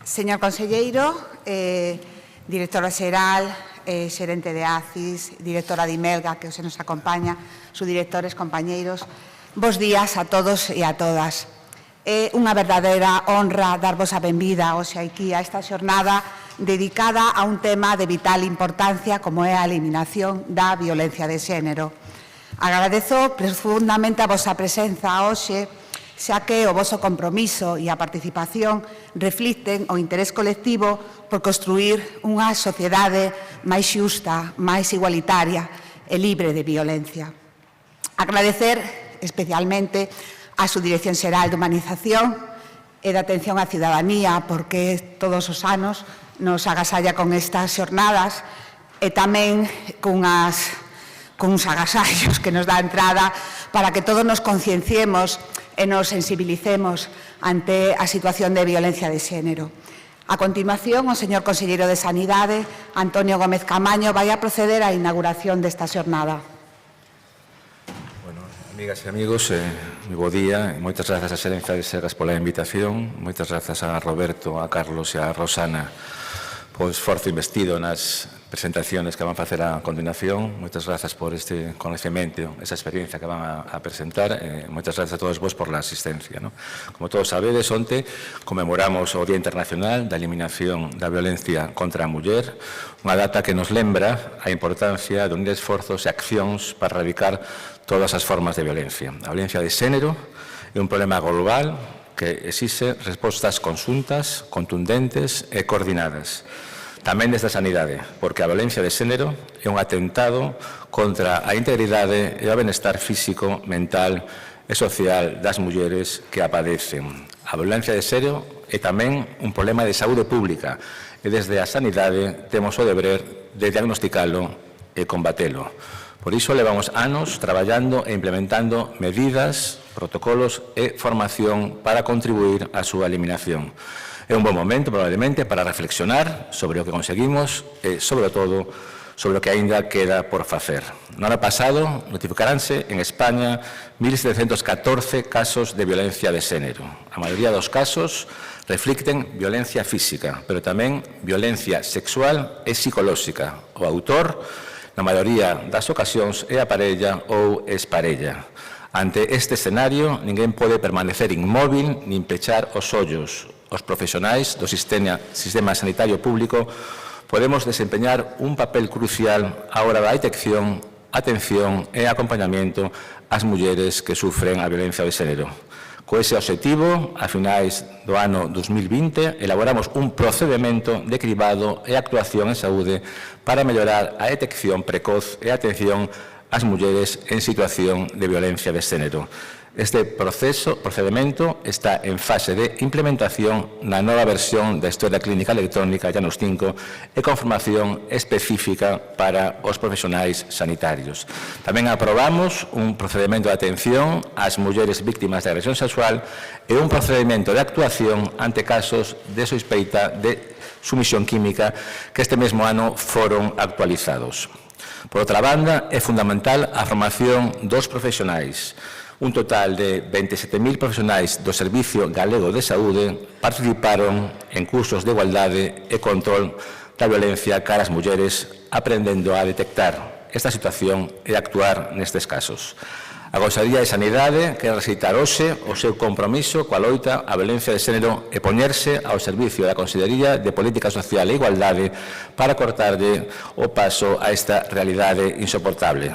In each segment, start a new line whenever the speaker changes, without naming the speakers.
Señor conselleiro, directora xeral, xerente de ACIS, directora de IMELGA, que se nos acompaña, subdirectores, compañeiros, bos días a todos e a todas. É unha verdadeira honra darvos a benvida hoxe aquí a esta xornada dedicada a un tema de vital importancia como é a eliminación da violencia de xénero. Agradezo profundamente a vosa presenza hoxe, xa que o voso compromiso e a participación reflicten o interés colectivo por construir unha sociedade máis xusta, máis igualitaria e libre de violencia. Agradecer especialmente a Subdirección Xeral de Humanización e de Atención á Cidadanía, porque todos os anos nos agasalla con estas xornadas e tamén cuns agasallos que nos dá entrada para que todos nos concienciemos e nos sensibilicemos ante a situación de violencia de xénero. A continuación, o señor conselleiro de Sanidade, Antonio Gómez Camaño, vai a proceder á inauguración desta xornada.
Bueno, amigas e amigos, moi bo día. Moitas grazas a Xerencia de Sergas pola invitación. Moitas grazas a Roberto, a Carlos e a Rosana po esforzo investido nas presentaciones que van a facer a continuación. Moitas grazas por este conhecimento, esa experiencia que van a presentar. Moitas grazas a todos vos por la asistencia. Como todos sabedes, onte conmemoramos o Día Internacional da Eliminación da Violencia contra a Muller, unha data que nos lembra a importancia de unir esforzos e accións para erradicar todas as formas de violencia. A violencia de xénero é un problema global que exixe respostas conxuntas, contundentes e coordinadas. Tamén desde a sanidade, porque a violencia de xénero é un atentado contra a integridade e o benestar físico, mental e social das mulleres que a padecen. A violencia de xénero é tamén un problema de saúde pública e desde a sanidade temos o deber de diagnosticalo e combatelo. Por iso levamos anos traballando e implementando medidas, protocolos e formación para contribuir á súa eliminación. É un bon momento, probablemente, para reflexionar sobre o que conseguimos e, sobre todo, sobre o que aínda queda por facer. No ano pasado, notificaránse en España 1.714 casos de violencia de xénero. A maioría dos casos reflicten violencia física, pero tamén violencia sexual e psicolóxica. O autor, na maioría das ocasións, é a parella ou exparella. Ante este escenario, ninguén pode permanecer inmóvil nin pechar os ollos. Os profesionais do sistema sanitario público podemos desempeñar un papel crucial á hora da detección, atención e acompañamento ás mulleres que sufren a violencia de xénero. Co ese obxectivo, a finais do ano 2020, elaboramos un procedimento de cribado e actuación en saúde para mellorar a detección precoz e a atención ás mulleres en situación de violencia de xénero. Este procedimento está en fase de implementación na nova versión da Historia Clínica Electrónica Llanos 5 e con formación específica para os profesionais sanitarios. Tamén aprobamos un procedimento de atención ás mulleres víctimas de agresión sexual e un procedimento de actuación ante casos de sospeita de sumisión química que este mesmo ano foron actualizados. Por outra banda, é fundamental a formación dos profesionais. Un total de 27.000 profesionais do Servicio Galego de Saúde participaron en cursos de igualdade e control da violencia cara ás mulleres, aprendendo a detectar esta situación e actuar nestes casos. A Consellería de Sanidade quere recitar hoxe o seu compromiso coa loita á violencia de xénero e poñerse ao servicio da Consellería de Política Social e Igualdade para cortarlle o paso a esta realidade insoportable.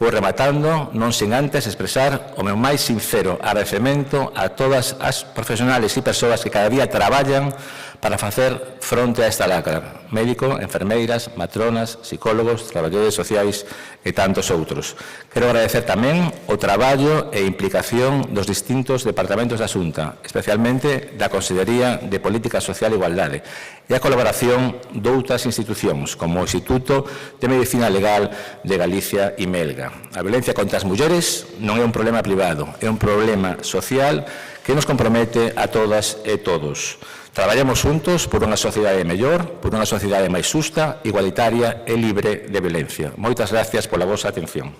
Vou rematando, non sen antes expresar o meu máis sincero agradecemento a todas as profesionales e persoas que cada día traballan para facer fronte a esta lacra. Médico, enfermeiras, matronas, psicólogos, traballadores sociais e tantos outros. Quero agradecer tamén o traballo e implicación dos distintos departamentos da Xunta, especialmente da Consellería de Política Social e Igualdade, e a colaboración doutras institucións, como o Instituto de Medicina Legal de Galicia e IMELGA. A violencia contra as mulleres non é un problema privado, é un problema social que nos compromete a todas e todos. Traballamos xuntos por unha sociedade mellor, por unha sociedade máis xusta, igualitaria e libre de violencia. Moitas gracias pola vosa atención.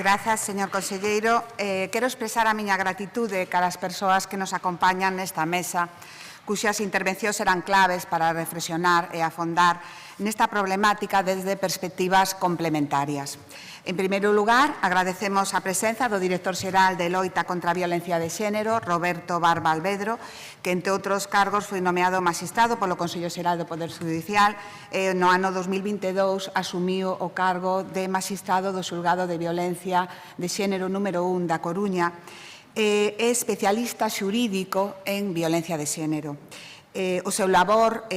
grazas, señor conselleiro. Quero expresar a miña gratitude cara as persoas que nos acompañan nesta mesa, cuxas intervencións serán claves para reflexionar e afondar nesta problemática desde perspectivas complementarias. En primeiro lugar, agradecemos a presenza do director xeral de Loita contra a Violencia de Xénero, Roberto Barba Alvedro, que, entre outros cargos, foi nomeado magistrado polo Consello Xeral do Poder Judicial e no ano 2022 asumiu o cargo de magistrado do Xulgado de Violencia de Xénero número 1 da Coruña. É especialista xurídico en violencia de xénero. O seu labor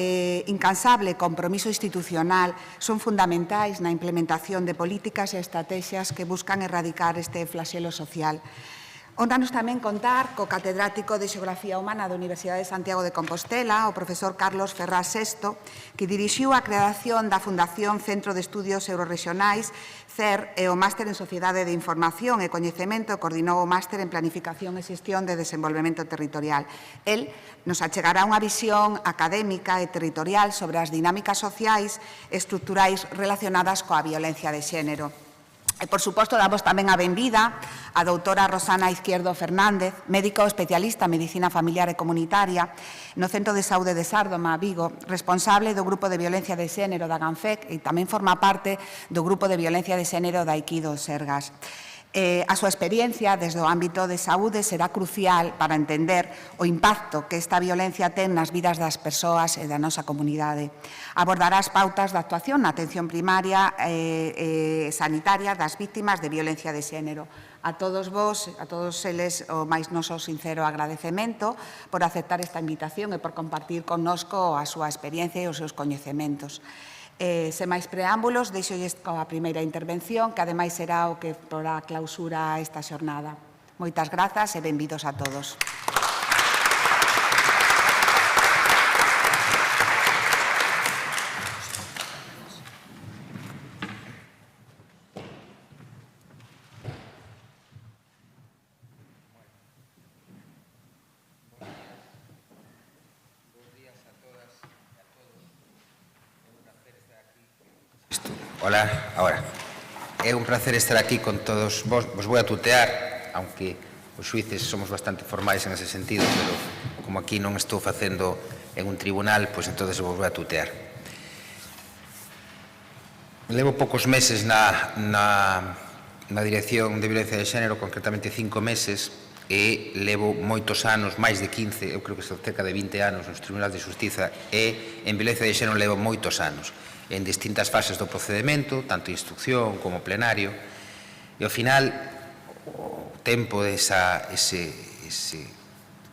incansable e compromiso institucional son fundamentais na implementación de políticas e estrategias que buscan erradicar este flagelo social. Hónranos tamén contar co catedrático de Xeografía Humana da Universidade de Santiago de Compostela, o profesor Carlos Ferrás Sesto, que dirixiu a creación da Fundación Centro de Estudios Eurorregionais, CER, e o Máster en Sociedade de Información e Coñecemento, e coordinou o Máster en Planificación e Xestión de Desenvolvemento Territorial. El nos achegará unha visión académica e territorial sobre as dinámicas sociais e estruturais relacionadas coa violencia de xénero. E, por suposto, damos tamén a benvida a doutora Rosana Izquierdo Fernández, médico especialista en Medicina Familiar e Comunitaria no Centro de Saúde de Sárdoma, Vigo, responsable do Grupo de Violencia de Xénero da GANFEC e tamén forma parte do Grupo de Violencia de Xénero da Aikido Sergas. A súa experiencia desde o ámbito de saúde será crucial para entender o impacto que esta violencia ten nas vidas das persoas e da nosa comunidade. Abordará as pautas de actuación na atención primaria e sanitaria das vítimas de violencia de xénero. A todos vos, a todos eles, o máis noso sincero agradecemento por aceptar esta invitación e por compartir connosco a súa experiencia e os seus coñecementos. Sen máis preámbulos, deixolles coa primeira intervención, que ademais será o que porá clausura a esta xornada. Moitas grazas e benvidos a todos.
Hola, ahora. É un placer estar aquí con todos vos. Vos voy a tutear, aunque os xuíces somos bastante formais en ese sentido, pero como aquí non estou facendo en un tribunal, pois entonces vos voy a tutear. Levo poucos meses na Dirección de Violencia de Xénero, concretamente 5 meses, e levo moitos anos, máis de 15, eu creo que son cerca de 20 anos nos tribunais de xustiza, e en violencia de xénero levo moitos anos, en distintas fases do procedimento, tanto instrucción como plenario, e ao final o tempo ese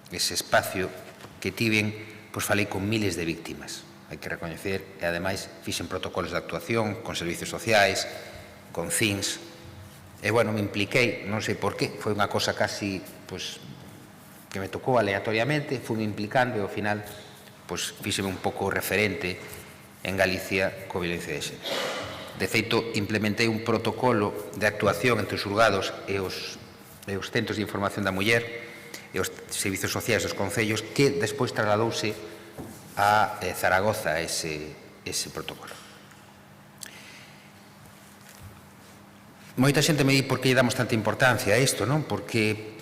espacio que tiven, pois falei con miles de víctimas, hai que recoñecer, e ademais fixen protocolos de actuación con servicios sociais, con CINS, e bueno, me impliquei, non sei por qué, foi unha cosa casi, pois, que me tocou aleatoriamente, fui implicando e ao final, pois, fíxeme un pouco referente en Galicia coa violencia de xénero. De feito, implementei un protocolo de actuación entre os xulgados e os centros de información da muller e os servicios sociais dos concellos que despois trasladouse a Zaragoza ese protocolo. Moita xente me di por que lle damos tanta importancia a isto, non? Porque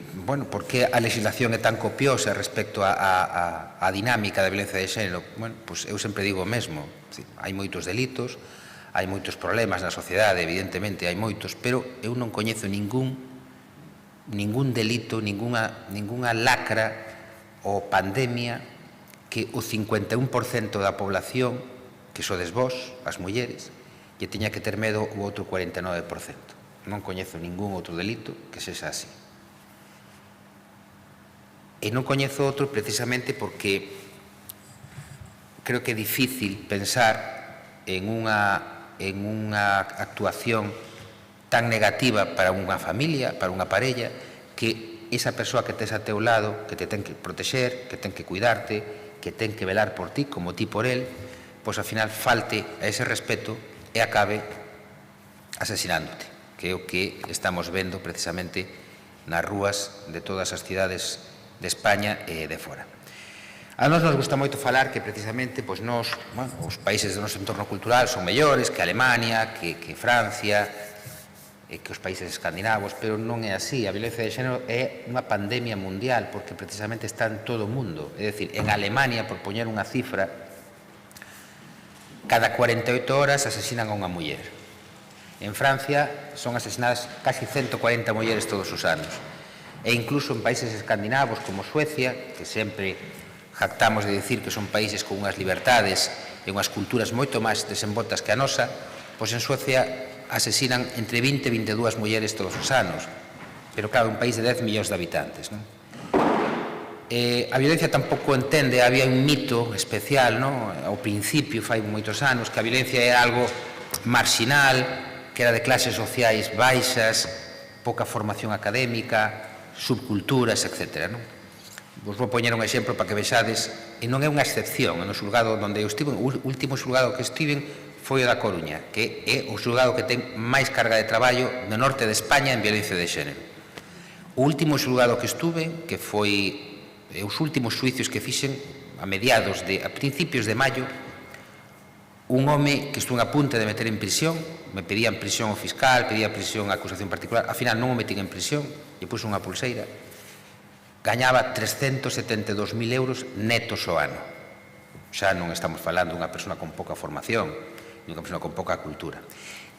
a legislación é tan copiosa respecto á dinámica da violencia de xénero. Bueno, pois eu sempre digo o mesmo. Hai moitos delitos, hai moitos problemas na sociedade, evidentemente hai moitos, pero eu non coñezo ningún delito, ninguna lacra ou pandemia que o 51% da población, que sodes vos, as mulleres, lle teña que ter medo o outro 49%. Non coñezo ningún outro delito que sexa así. E non coñezo outro precisamente porque creo que é difícil pensar en unha actuación tan negativa para unha familia, para unha parella, que esa persoa que tes a teu lado, que te ten que protexer, que ten que cuidarte, que ten que velar por ti como ti por el, pois ao final falte a ese respeto e acabe asesinándote, que é o que estamos vendo precisamente nas rúas de todas as cidades de España e de fora. A nós nos gusta moito falar que precisamente os países do noso entorno cultural son mellores que Alemania, que Francia, que os países escandinavos, pero non é así. A violencia de xénero é unha pandemia mundial porque precisamente está en todo o mundo. É dicir, en Alemania, por poñer unha cifra, cada 48 horas asesinan a unha muller. En Francia son asesinadas casi 140 mulleres todos os anos. E incluso en países escandinavos como Suecia, que sempre jactamos de dicir que son países con unhas liberdades e unhas culturas moito máis desenvoltas que a nosa, pois en Suecia asesinan entre 20 e 22 mulleres todos os anos. Pero claro, un país de 10 millóns de habitantes, non? A violencia tampouco entende, había un mito especial, non? Ao principio, fai moitos anos, que a violencia é algo marxinal, que era de clases sociais baixas, pouca formación académica, subculturas, etc. Non? Vos vou poñer un exemplo para que vexades, e non é unha excepción, no xulgado onde eu estive, o último xulgado que estive foi o da Coruña, que é o xulgado que ten máis carga de traballo no norte de España en violencia de xénero. O último xulgado que estuve, que foi os últimos xuicios que fixen a principios de maio, un home que estuve a punto de meter en prisión, me pedían prisión o fiscal, pedía prisión a acusación particular, ao final non o metín en prisión, e puso unha pulseira, gañaba 372.000 euros netos ao ano. Xa non estamos falando dunha persona con pouca formación, dunha persona con pouca cultura.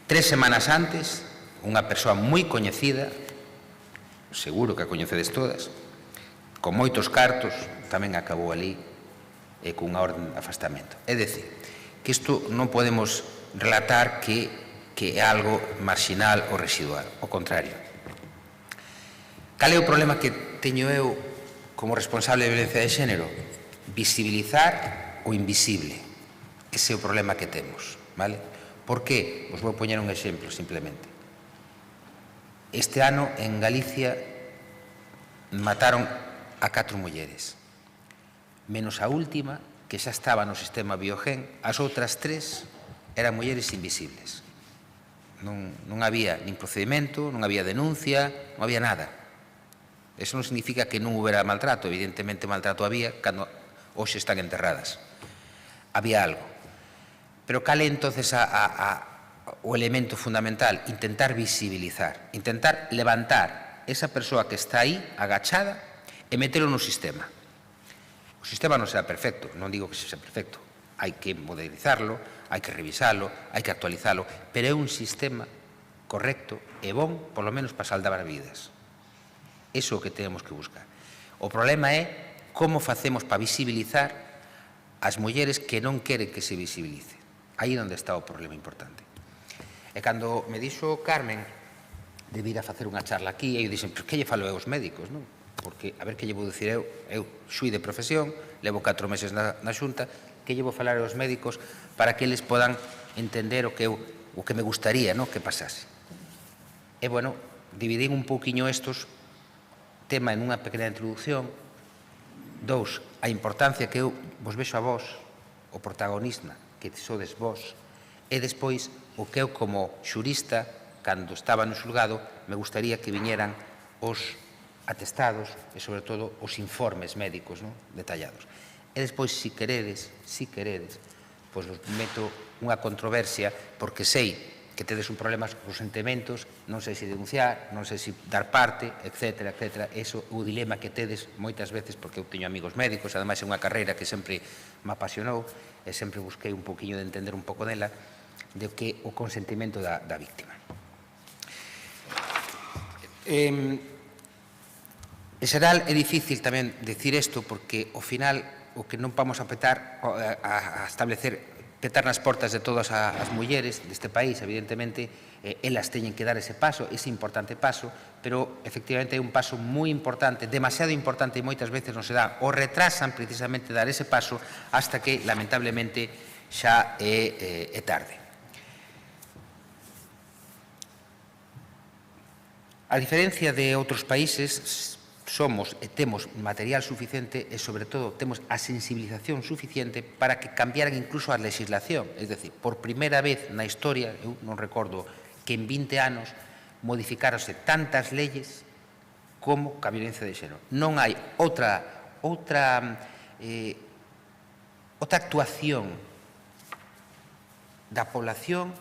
3 semanas antes, unha persoa moi coñecida, seguro que a coñecedes todas, con moitos cartos, tamén acabou ali cunha orden de afastamento. É dicir, que isto non podemos relatar que é algo marxinal ou residual, ao contrario. Cal é o problema que teño eu como responsable de violencia de xénero? Visibilizar o invisible. Ese é o problema que temos, vale? Por que? Vos vou poñer un exemplo, simplemente. Este ano, en Galicia, mataron a 4 mulleres, menos a última, que xa estaba no sistema Biogen. As outras 3 eran mulleres invisibles. Non había nin procedimento, non había denuncia, non había nada. Eso non significa que non houbera maltrato, evidentemente maltrato había cando hoxe están enterradas. Había algo. Pero cal é entonces o elemento fundamental? Intentar visibilizar, intentar levantar esa persoa que está aí, agachada, e metelo no sistema. O sistema non será perfecto, non digo que sexa perfecto. Hai que modernizarlo, hai que revisalo, hai que actualizalo, pero é un sistema correcto e bon, polo menos para salvar vidas. Iso é o que temos que buscar. O problema é como facemos para visibilizar as mulleres que non queren que se visibilice. Aí é onde está o problema importante. E cando me dixo Carmen de vir a facer unha charla aquí, eu dixen, pero que lle falo eu aos médicos, non? Porque, a ver que lle vou dicir eu xui de profesión, levo 4 meses na Xunta, que lle vou falar aos médicos para que eles podan entender o que me gustaría, non? Que pasase. E, bueno, dividín un pouquiño estos tema en unha pequena introducción. 2, a importancia que eu vos vexo a vos, o protagonista, que sodes vos, e despois o que eu como xurista, cando estaba no xulgado, me gustaría que viñeran os atestados e, sobre todo, os informes médicos, non? Detallados. E despois, si queredes, pois vos meto unha controversia, porque sei que tedes un problema cos sentimentos, non sei se denunciar, non sei se dar parte, etc. Eso é o dilema que tedes moitas veces, porque eu teño amigos médicos, ademais é unha carreira que sempre me apasionou, e sempre busquei un poquinho de entender un pouco dela, de que o consentimento da víctima. En xeral é difícil tamén dicir isto, porque ao final o que non vamos a establecer petar nas portas de todas as mulleres deste país, evidentemente, elas teñen que dar ese paso, ese importante paso, pero, efectivamente, é un paso moi importante, demasiado importante, e moitas veces non se dá, ou retrasan precisamente dar ese paso hasta que, lamentablemente, xa é tarde. A diferencia de outros países, somos e temos material suficiente e, sobre todo, temos a sensibilización suficiente para que cambiaran incluso a legislación. É dicir, por primeira vez na historia, eu non recordo que en 20 anos modificárase tantas leyes como a violencia de xénero. Non hai outra actuación da población,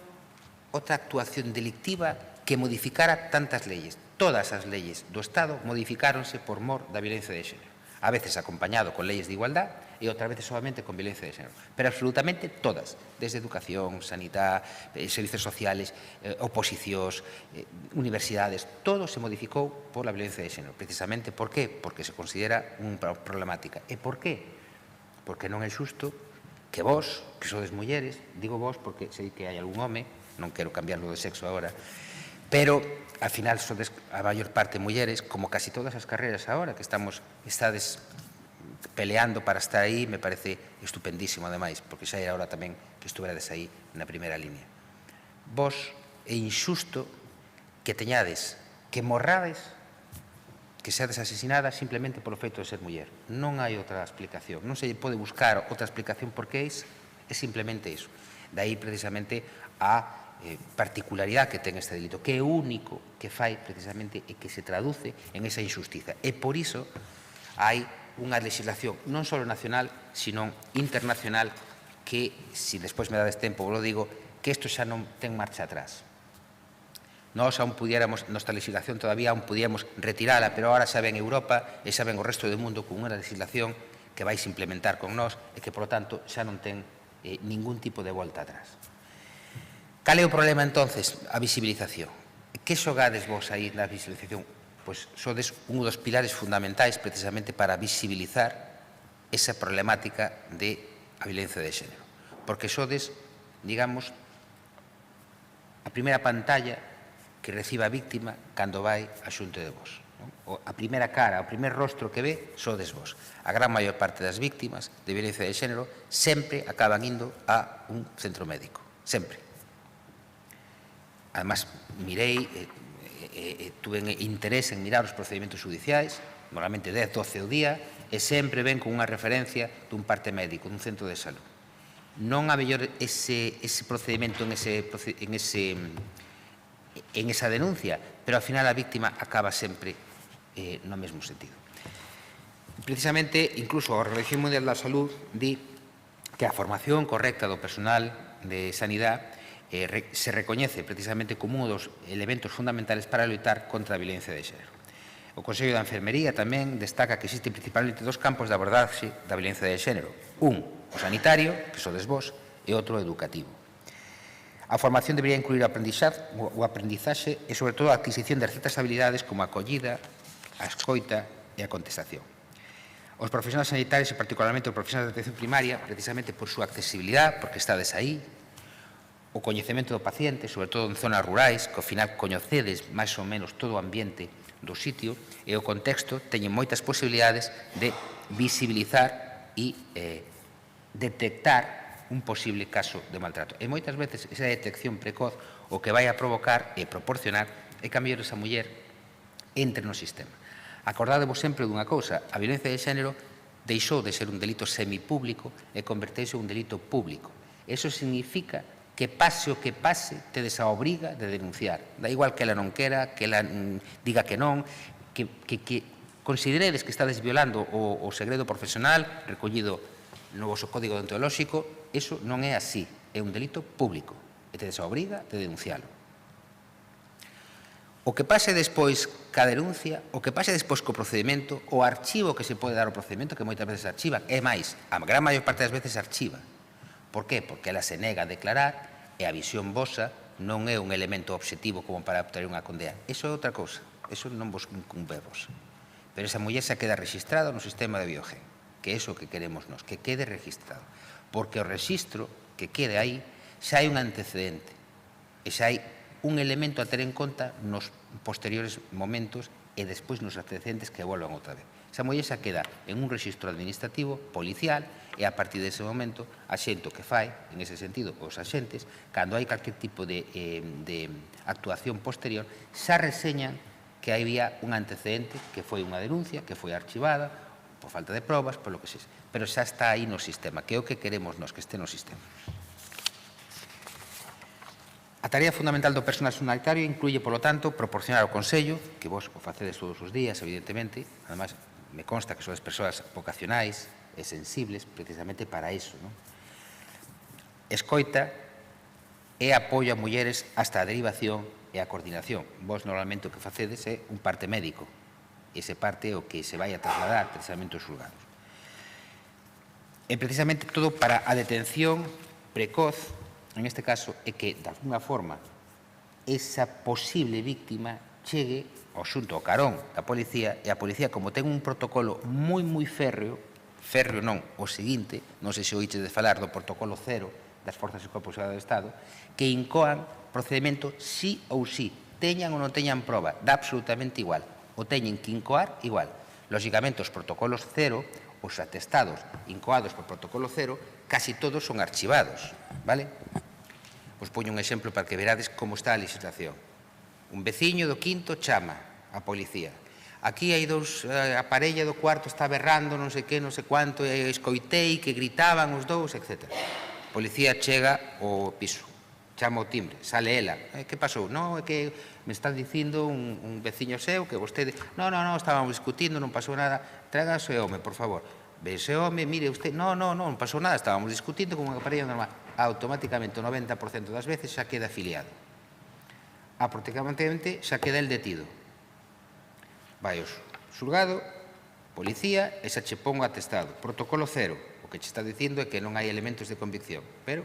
outra actuación delictiva que modificara tantas leyes. Todas as leyes do Estado modificáronse por mor da violencia de xénero. A veces acompañado con leyes de igualdad e outras veces solamente con violencia de xénero. Pero absolutamente todas, desde educación, sanidade, servicios sociales, oposicións, universidades, todo se modificou por la violencia de xénero. Precisamente, por qué? Porque se considera unha problemática. E por qué? Porque non é xusto que vos, que sodes mulleres, digo vos porque sei que hai algún home, non quero cambiarlo de sexo agora, pero, al final, sodes a maior parte mulleres, como casi todas as carreras agora, que estades peleando para estar aí, me parece estupendísimo, ademais, porque xa era hora tamén que estuverades aí na primeira línea. Vos é injusto que teñades, que morrades, que seades asesinadas simplemente polo feito de ser muller. Non hai outra explicación. Non se pode buscar outra explicación porque é simplemente iso. De aí, precisamente, a particularidade que ten este delito, que é o único que fai precisamente e que se traduce en esa injustiza. E por iso hai unha legislación non só nacional, sino internacional, que, se despois me dades tempo, vos lo digo, que isto xa non ten marcha atrás. Nós aún pudiéramos, nosa legislación todavía aún pudiéramos retirala, pero ahora xa ven Europa e xa ven o resto do mundo con unha legislación que vais implementar con nós e que, por lo tanto, xa non ten ningún tipo de volta atrás. Cal é o problema, entonces? A visibilización. Que xogades vos aí na visibilización? Pois sodes un dos pilares fundamentais precisamente para visibilizar esa problemática de a violencia de xénero. Porque sodes, digamos, a primeira pantalla que recibe a víctima cando vai a xunto de vos. A primeira cara, o primer rostro que ve, sodes vos. A gran maior parte das víctimas de violencia de xénero sempre acaban indo a un centro médico. Sempre. Además, mirei, tuve interés en mirar os procedimentos judiciais, normalmente 10, 12 ao día, e sempre ven con unha referencia dun parte médico, dun centro de salud. Non a mellor ese procedimento en esa denuncia, pero ao final a víctima acaba sempre no mesmo sentido. Precisamente, incluso a Organización Mundial da Salud di que a formación correcta do personal de sanidade se recoñece precisamente como un dos elementos fundamentales para loitar contra a violencia de xénero. O Consello da Enfermería tamén destaca que existen principalmente dos campos de abordaxe da violencia de xénero. Un, o sanitario, que sodes vos, e outro, o educativo. A formación debería incluir o aprendizaxe e, sobre todo, a adquisición de certas habilidades como a acollida, a escoita e a contestación. Os profesionais sanitarios e, particularmente, os profesionais de atención primaria, precisamente por súa accesibilidade, porque estades aí, o coñecemento do paciente, sobre todo en zonas rurais, que ao final coñecedes máis ou menos todo o ambiente do sitio, e o contexto teñen moitas posibilidades de visibilizar e detectar un posible caso de maltrato. E moitas veces esa detección precoz o que vai a provocar e proporcionar é que a mellor esa muller entre no sistema. Acordadevos sempre dunha cousa, a violencia de xénero deixou de ser un delito semipúblico e converteuse en un delito público. Eso significa que pase o que pase, tedes a obriga de denunciar. Da igual que ela non quera, que ela diga que non, que consideredes que estades violando o segredo profesional recollido no vosso código deontolóxico, eso non é así, é un delito público e tedes a obriga de denuncialo. O que pase despois ca denuncia, o que pase despois co procedimento, o archivo que se pode dar ao procedimento, que moitas veces archivan, é máis, a gran maior parte das veces archiva. Por qué? Porque ela se nega a declarar e a visión vosa non é un elemento obxectivo como para obter unha condena. Iso é outra cousa, iso non vos incumbe vos. Pero esa muller xa queda registrada no sistema de Biogen, que é iso que queremos nós, que quede registrado. Porque o registro que quede aí xa hai un antecedente e xa hai un elemento a ter en conta nos posteriores momentos e despois nos antecedentes que volvan outra vez. Esa muller xa queda en un registro administrativo, policial, e a partir dese momento, a xente que fai, en ese sentido, os axentes, cando hai calquer tipo de actuación posterior, xa reseñan que había un antecedente, que foi unha denuncia, que foi archivada, por falta de probas, por lo que sexa. Pero xa está aí no sistema, que é o que queremos nós, que este no sistema. A tarea fundamental do personal sanitario incluye, por lo tanto, proporcionar ao Consello, que vos o facedes todos os días, evidentemente, además, me consta que sois persoas vocacionais e sensibles precisamente para iso. Escoita e apoio a mulleres hasta a derivación e a coordinación. Vos normalmente o que facedes é un parte médico. Ese parte é o que se vai a trasladar precisamente aos xulgados. E precisamente todo para a detención precoz, en este caso, é que, de alguna forma, esa posible víctima chegue ao xunto ao carón da policía, e a policía, como ten un protocolo moi férreo non, o seguinte, non sei se oíches de falar do protocolo cero das Forzas e Corpos de Seguridade do Estado, que incoan procedimento sí ou sí, teñan ou non teñan proba, dá absolutamente igual, o teñen que incoar igual. Lóxicamente, os protocolos cero, os atestados incoados por protocolo cero, casi todos son archivados, vale? Vos poño un exemplo para que verades como está a legislación. Un veciño do quinto chama a policía. Aquí hai a parella do cuarto está berrando, non sei que, non sei cuánto, e escoitei que gritaban os dous, etc. A policía chega ao piso, chama o timbre, sale ela. Que pasou? Non, é que me están dicindo un veciño seu que vostede... Non, estábamos discutindo, non pasou nada. Traga ese home, por favor. Ve ese home, mire, usted... Non pasou nada, estábamos discutindo con unha parella normal. Automáticamente, o 90% das veces xa queda afiliado. Automáticamente xa queda el detido. Vai o xulgado, policía, e xa che pon o atestado. Protocolo cero. O que che está dicindo é que non hai elementos de convicción, pero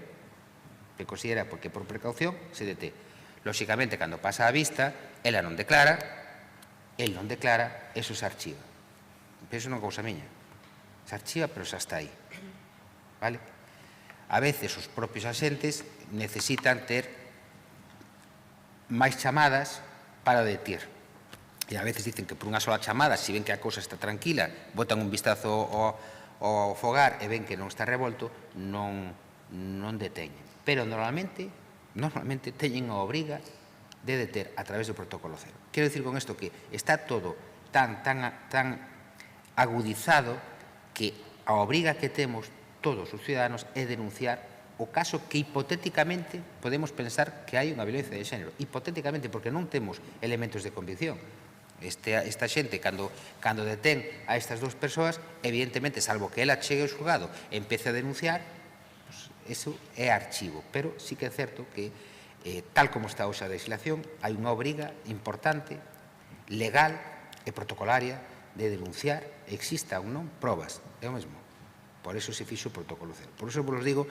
que considera porque por precaución se detén. Lóxicamente, cando pasa a vista, ela non declara, el non declara, eso se archiva. Penso non é cousa miña. Se archiva, pero xa está aí. Vale? A veces os propios axentes necesitan ter máis chamadas para deter. E a veces dicen que por unha sola chamada, se ven que a cousa está tranquila, botan un vistazo ao fogar e ven que non está revolto, non deteñen. Pero normalmente teñen a obriga de deter a través do protocolo cero. Quero dicir con isto que está todo tan agudizado que a obriga que temos todos os ciudadanos é denunciar o caso que hipotéticamente podemos pensar que hai unha violencia de xénero. Hipotéticamente, porque non temos elementos de convicción. Esta xente, cando detén a estas dúas persoas, evidentemente, salvo que ela chegue ao xulgado e empece a denunciar, eso é archivo. Pero sí que é certo que, tal como está hoxe a legislación, hai unha obriga importante, legal e protocolaria de denunciar, exista ou non, probas. É o mesmo. Por eso se fixo o protocolo cero. Por eso vos digo,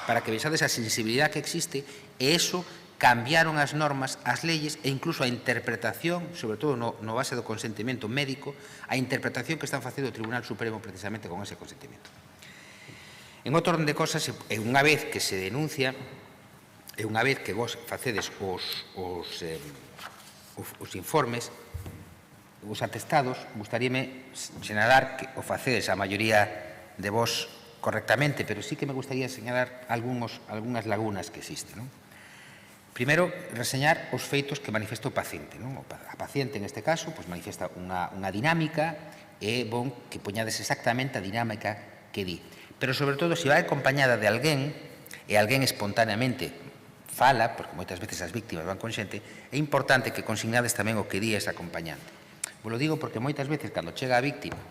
para que vexades a sensibilidade que existe, e eso cambiaron as normas, as leyes e incluso a interpretación, sobre todo no base do consentimento médico, a interpretación que están facendo o Tribunal Supremo precisamente con ese consentimento. En outro orden de cosas, unha vez que se denuncia, e unha vez que vos facedes os informes, os atestados, gustaríame señalar que o facedes a maioría de vos correctamente, pero sí que me gustaría señalar algunhas lagunas que existen. Primeiro, reseñar os feitos que manifesta o paciente. A paciente, en este caso, manifesta unha dinámica e é bon que poñades exactamente a dinámica que di. Pero, sobre todo, se vai acompañada de alguén, e alguén espontaneamente fala, porque moitas veces as víctimas van con xente, é importante que consignades tamén o que di ese acompañante. Vos lo digo porque moitas veces, cando chega a víctima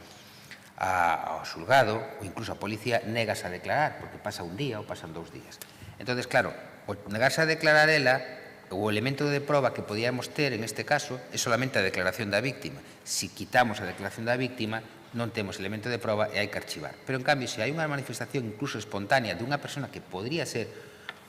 ao xulgado, ou incluso a policía, negas a declarar, porque pasa un día ou pasan 2 días. Entón, claro, o negarse a declarar ela, o elemento de proba que podíamos ter en este caso é solamente a declaración da víctima. Si quitamos a declaración da víctima, non temos elemento de proba e hai que archivar. Pero, en cambio, se hai unha manifestación incluso espontánea de unha persona que podría ser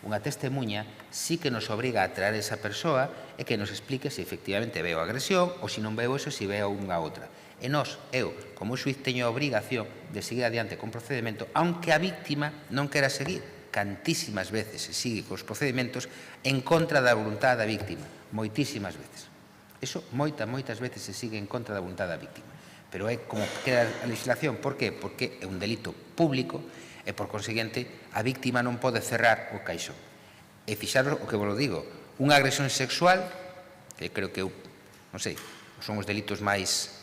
unha testemunha, sí que nos obriga a traer esa persoa e que nos explique se efectivamente veo agresión ou se non veo eso, se veo unha outra. E eu, como xuiz, teño a obrigación de seguir adiante con procedimento, aunque a víctima non quera seguir. Cantísimas veces se sigue cos procedimentos en contra da voluntad da víctima, moitísimas veces. Eso moitas veces se sigue en contra da voluntad da víctima. Pero é como queda a legislación. Por qué? Porque é un delito público e, por conseguinte, a víctima non pode cerrar o caixón. E fixaros o que vos lo digo, unha agresión sexual, que creo que non sei, son os delitos máis,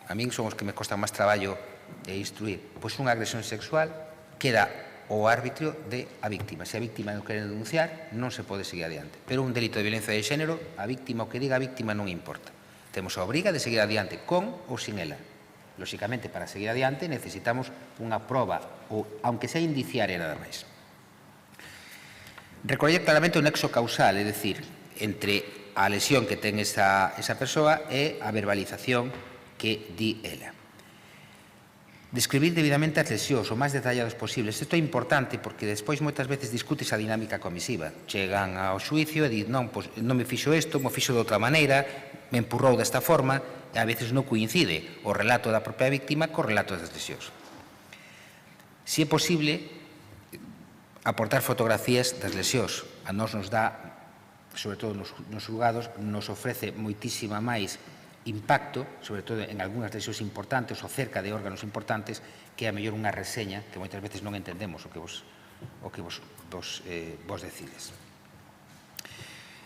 a min son os que me costan máis traballo de instruir, pois unha agresión sexual queda o árbitro de a víctima. Se a víctima non quere denunciar, non se pode seguir adiante. Pero un delito de violencia de xénero, a víctima, o que diga a víctima non importa. Temos a obriga de seguir adiante, con ou sin ela. Lóxicamente, para seguir adiante, necesitamos unha proba, ou, aunque sea indiciaria nada máis. Recoller claramente o nexo causal, é dicir, entre a lesión que ten esa persoa e a verbalización que di ela. Describir debidamente as lesións o máis detallados posibles. Isto é importante porque despois moitas veces discutes a dinámica comisiva. Chegan ao xuicio e din, non, pois, non me fixo isto, me fixo de outra maneira, me empurrou desta forma, e a veces non coincide o relato da propia víctima co relato das lesións. Se é posible, aportar fotografías das lesións. A nós nos dá, sobre todo nos xulgados, nos ofrece moitísima máis impacto, sobre todo en algunhas lesións importantes ou cerca de órganos importantes, que é a mellor unha reseña que moitas veces non entendemos o que vos decides.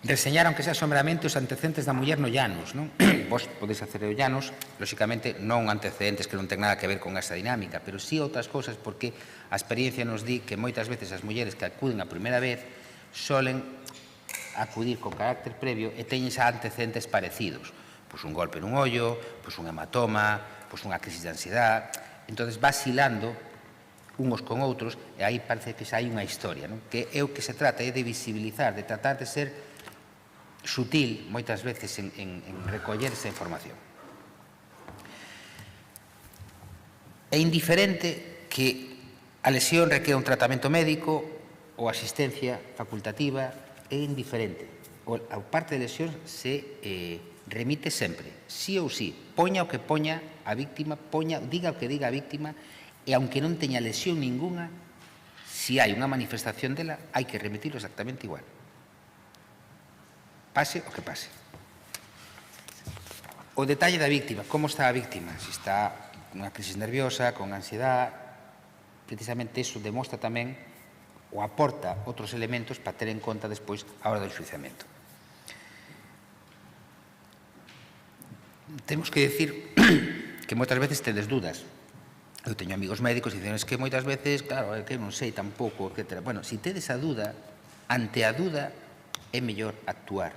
Reseñar, aunque sea someramente, os antecedentes da muller no llanos, non? Vos podeis hacer o llanos, lóxicamente non antecedentes que non ten nada que ver con esa dinámica, pero sí outras cousas, porque a experiencia nos di que moitas veces as mulleres que acuden a primeira vez solen acudir con carácter previo e teñen xa antecedentes parecidos. Pois un golpe nun ollo, pois un hematoma, pois unha crisis de ansiedade. Entón, vas hilando uns con outros e aí parece que xa hai unha historia, non? Que é o que se trata, é de visibilizar, de tratar de ser sutil moitas veces en recoller esa información. É indiferente que a lesión requera un tratamento médico ou asistencia facultativa, é indiferente. A parte de lesión se remite sempre, sí ou sí, poña o que poña a víctima, diga o que diga a víctima, e aunque non teña lesión ninguna, se hai unha manifestación dela, hai que remitirlo exactamente igual. Pase o que pase. O detalle da víctima, como está a víctima, se está nunha crisis nerviosa, con ansiedade, precisamente iso demostra tamén ou aporta outros elementos para ter en conta despois a hora do enxuiciamento. Temos que decir que moitas veces tedes dudas. Eu teño amigos médicos e dicen que moitas veces, claro, é que non sei tampouco, etc. Bueno, se tedes a duda, ante a duda é mellor actuar.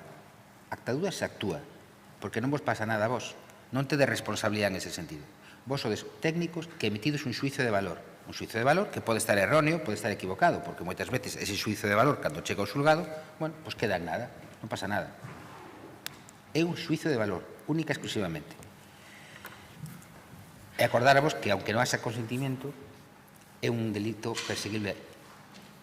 Ante a duda se actúa, porque non vos pasa nada a vos. Non tedes responsabilidade en ese sentido. Vos sodes técnicos que emitides un xuizo de valor. Un xuizo de valor que pode estar erróneo, pode estar equivocado, porque moitas veces ese xuizo de valor, cando chega ao xulgado, bueno, pois queda en nada, non pasa nada. É un xuizo de valor, única e exclusivamente. E acordáramos que, aunque non haxa consentimiento, é un delito perseguible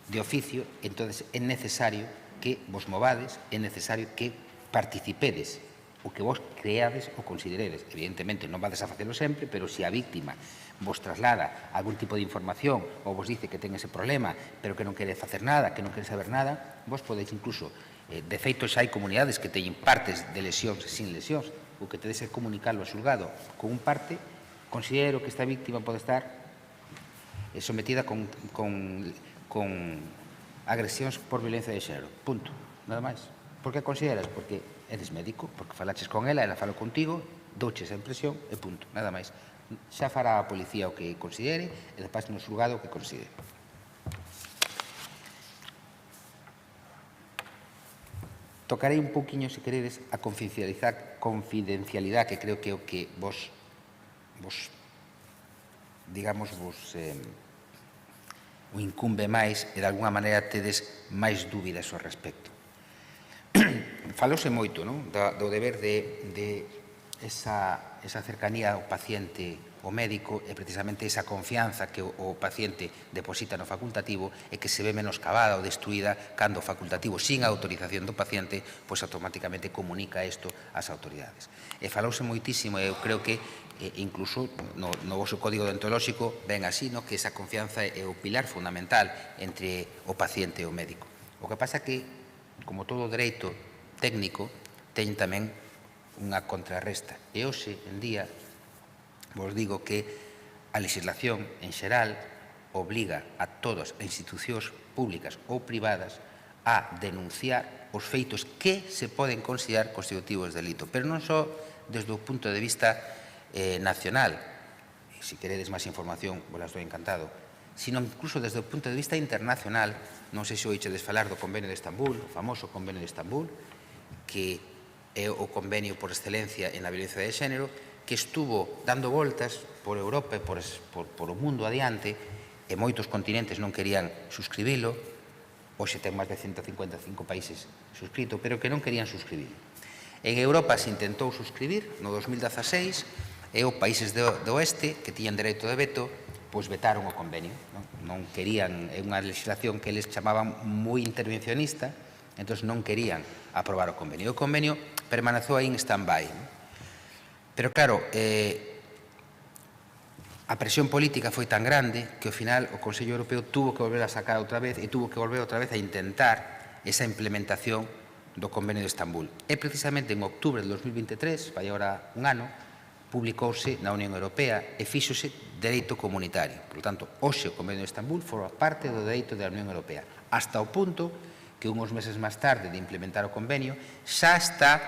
de oficio, entón é necesario que vos movades, é necesario que participedes, o que vos creades ou consideredes. Evidentemente, non vades a facelo sempre, pero se a víctima vos traslada algún tipo de información ou vos dice que ten ese problema, pero que non quere facer nada, que non quere saber nada, vos podeis incluso, de feito xa hai comunidades que teñen partes de lesións sin lesións, o que tedes que comunicarlo ao xulgado con un parte, considero que esta víctima pode estar sometida con agresións por violencia de xénero. Punto. Nada máis. Por que consideras? Porque eres médico, porque falaches con ela falou contigo, douche esa impresión e punto. Nada máis. Xa fará a policía o que considere e despois no xulgado o que considere. Tocarei un pouquiño, se queredes, a confidencialidade, que creo que é o que vos o incumbe máis e de alguna maneira tedes máis dúbidas ao respecto. Falose moito, non? Do deber de esa cercanía ao paciente, ao médico, e precisamente esa confianza que o paciente deposita no facultativo e que se ve menoscabada ou destruída cando o facultativo, sin autorización do paciente, pois automáticamente comunica isto ás autoridades. E falouse moitísimo, e eu creo que incluso no vosso código deontolóxico ven así, que esa confianza é o pilar fundamental entre o paciente e o médico. O que pasa que, como todo dereito técnico, ten tamén unha contrarresta. E hoxe en día vos digo que a legislación en xeral obliga a todas as institucións públicas ou privadas a denunciar os feitos que se poden considerar constitutivos de delito, pero non só desde o punto de vista nacional, e se queredes máis información, vos la estou encantado, sino incluso desde o punto de vista internacional. Non sei se oichedes falar do convenio de Estambul, o famoso convenio de Estambul, que é o convenio por excelencia en la violencia de xénero, que estuvo dando voltas por Europa e por o mundo adiante, e moitos continentes non querían suscribilo, hoxe ten máis de 155 países suscrito, pero que non querían suscribir. En Europa se intentou suscribir no 2016 e os países do oeste, que tiñan dereito de veto, pois vetaron o convenio. Non querían, é unha legislación que eles chamaban moi intervencionista, entón non querían aprobar o convenio. O convenio permaneceu aí en stand-by. Pero claro, a presión política foi tan grande que ao final o Consello Europeo tuvo que volver a sacar outra vez e tuvo que volver outra vez a intentar esa implementación do Convenio de Estambul. E precisamente en outubro de 2023, vai agora un ano, publicouse na Unión Europea e fíxose dereito comunitario. Por lo tanto, hoxe o Convenio de Estambul forma parte do dereito da Unión Europea, hasta o punto que uns meses máis tarde de implementar o convenio xa está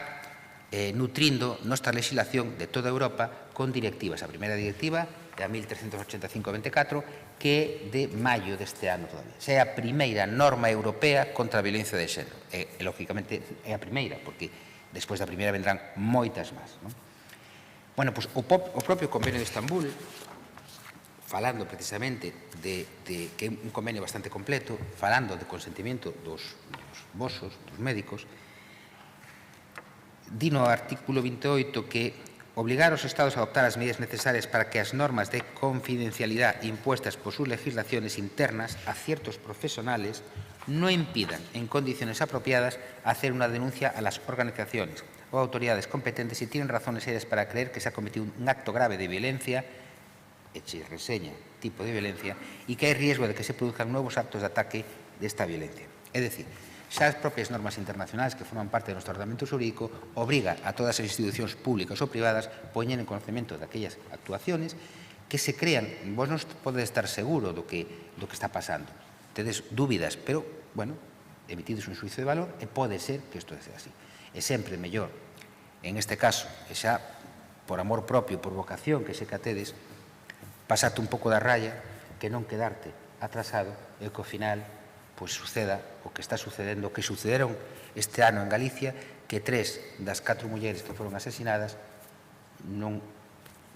nutrindo nosa legislación de toda Europa con directivas. A primeira directiva é a 1385-24, que é de maio deste ano todavía. Xa é a primeira norma europea contra a violencia de xénero. E, lógicamente, é a primeira, porque despois da primeira vendrán moitas máis. Bueno, pois, o propio Convenio de Estambul, falando precisamente de que é un convenio bastante completo, falando de consentimento dos vosos, dos médicos, di no artículo 28 que obligar aos Estados a adoptar as medidas necesarias para que as normas de confidencialidad impuestas por sus legislaciones internas a ciertos profesionales no impidan, en condiciones apropiadas, hacer una denuncia a las organizaciones o autoridades competentes si tienen razones serias para creer que se ha cometido un acto grave de violencia, eche reseña tipo de violencia, y que hay riesgo de que se produzcan nuevos actos de ataque de esta violencia. Es decir, xa as propias normas internacionais que forman parte do noso ordenamento xurídico obriga a todas as institucións públicas ou privadas poñer en conocemento daquellas actuaciones que se crean. Vos non podedes estar seguro do que está pasando. Tedes dúbidas, pero, bueno, emitides un xuizo de valor e pode ser que isto sea así. É sempre mellor, en este caso, que xa por amor propio, por vocación que se catedes, pasarte un pouco da raya que non quedarte atrasado e que ao final pois suceda o que está sucedendo, o que sucederon este ano en Galicia, que 3 das 4 mulleres que foron asesinadas non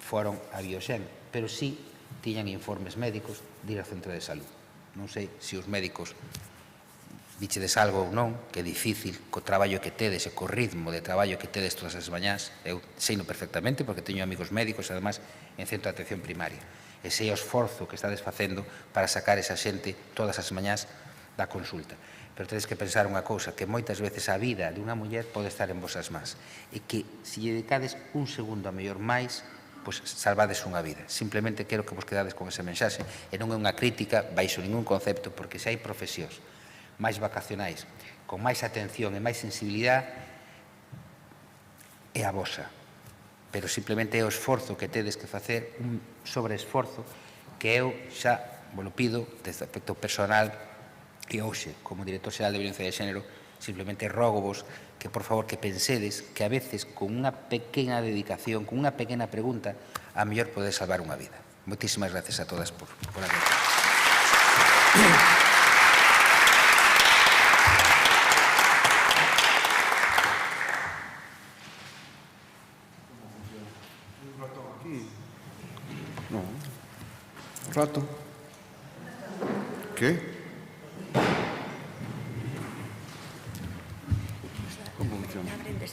foron a Bioxen, pero sí tiñan informes médicos de ir ao centro de salud. Non sei se os médicos dichedes algo ou non, que é difícil co traballo que tedes e co ritmo de traballo que tedes todas as mañás. Eu seino perfectamente porque teño amigos médicos, además, en centro de atención primaria. E sei o esforzo que estades facendo para sacar esa xente todas as mañás da consulta. Pero tedes que pensar unha cousa, que moitas veces a vida de unha muller pode estar en vosas mans e que se lle dedicades un segundo a mellor máis, pois salvades unha vida. Simplemente quero que vos quedades con ese mensaxe e non é unha crítica baixo ningún concepto, porque se hai profesións máis vacacionais, con máis atención e máis sensibilidade, é a vosa. Pero simplemente é o esforzo que tedes que facer, un sobreesforzo, que eu xa vos lo pido desde o aspecto personal, que hoxe, como director xeral de violencia de xénero, simplemente rogo-vos que, por favor, que pensedes que a veces con unha pequena dedicación, con unha pequena pregunta, a mellor podedes salvar unha vida. Moitísimas gracias a todas por haber.
Un rato. ¿Qué?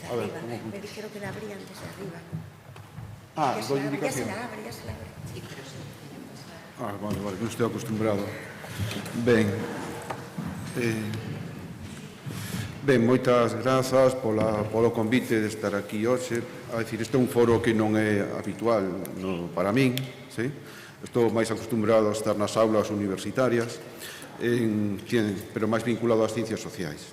A ver, ¿cómo?
Me dijeron que la abrían desde arriba.
Ah,
ya
doy
se
indicación.
ya se la abre. Sí, pero sí.
Vale, non estou acostumbrado. Ben, moitas grazas polo convite de estar aquí hoxe. A decir, este é un foro que non é habitual para min, sí? Estou máis acostumbrado a estar nas aulas universitarias, pero máis vinculado ás ciencias sociais.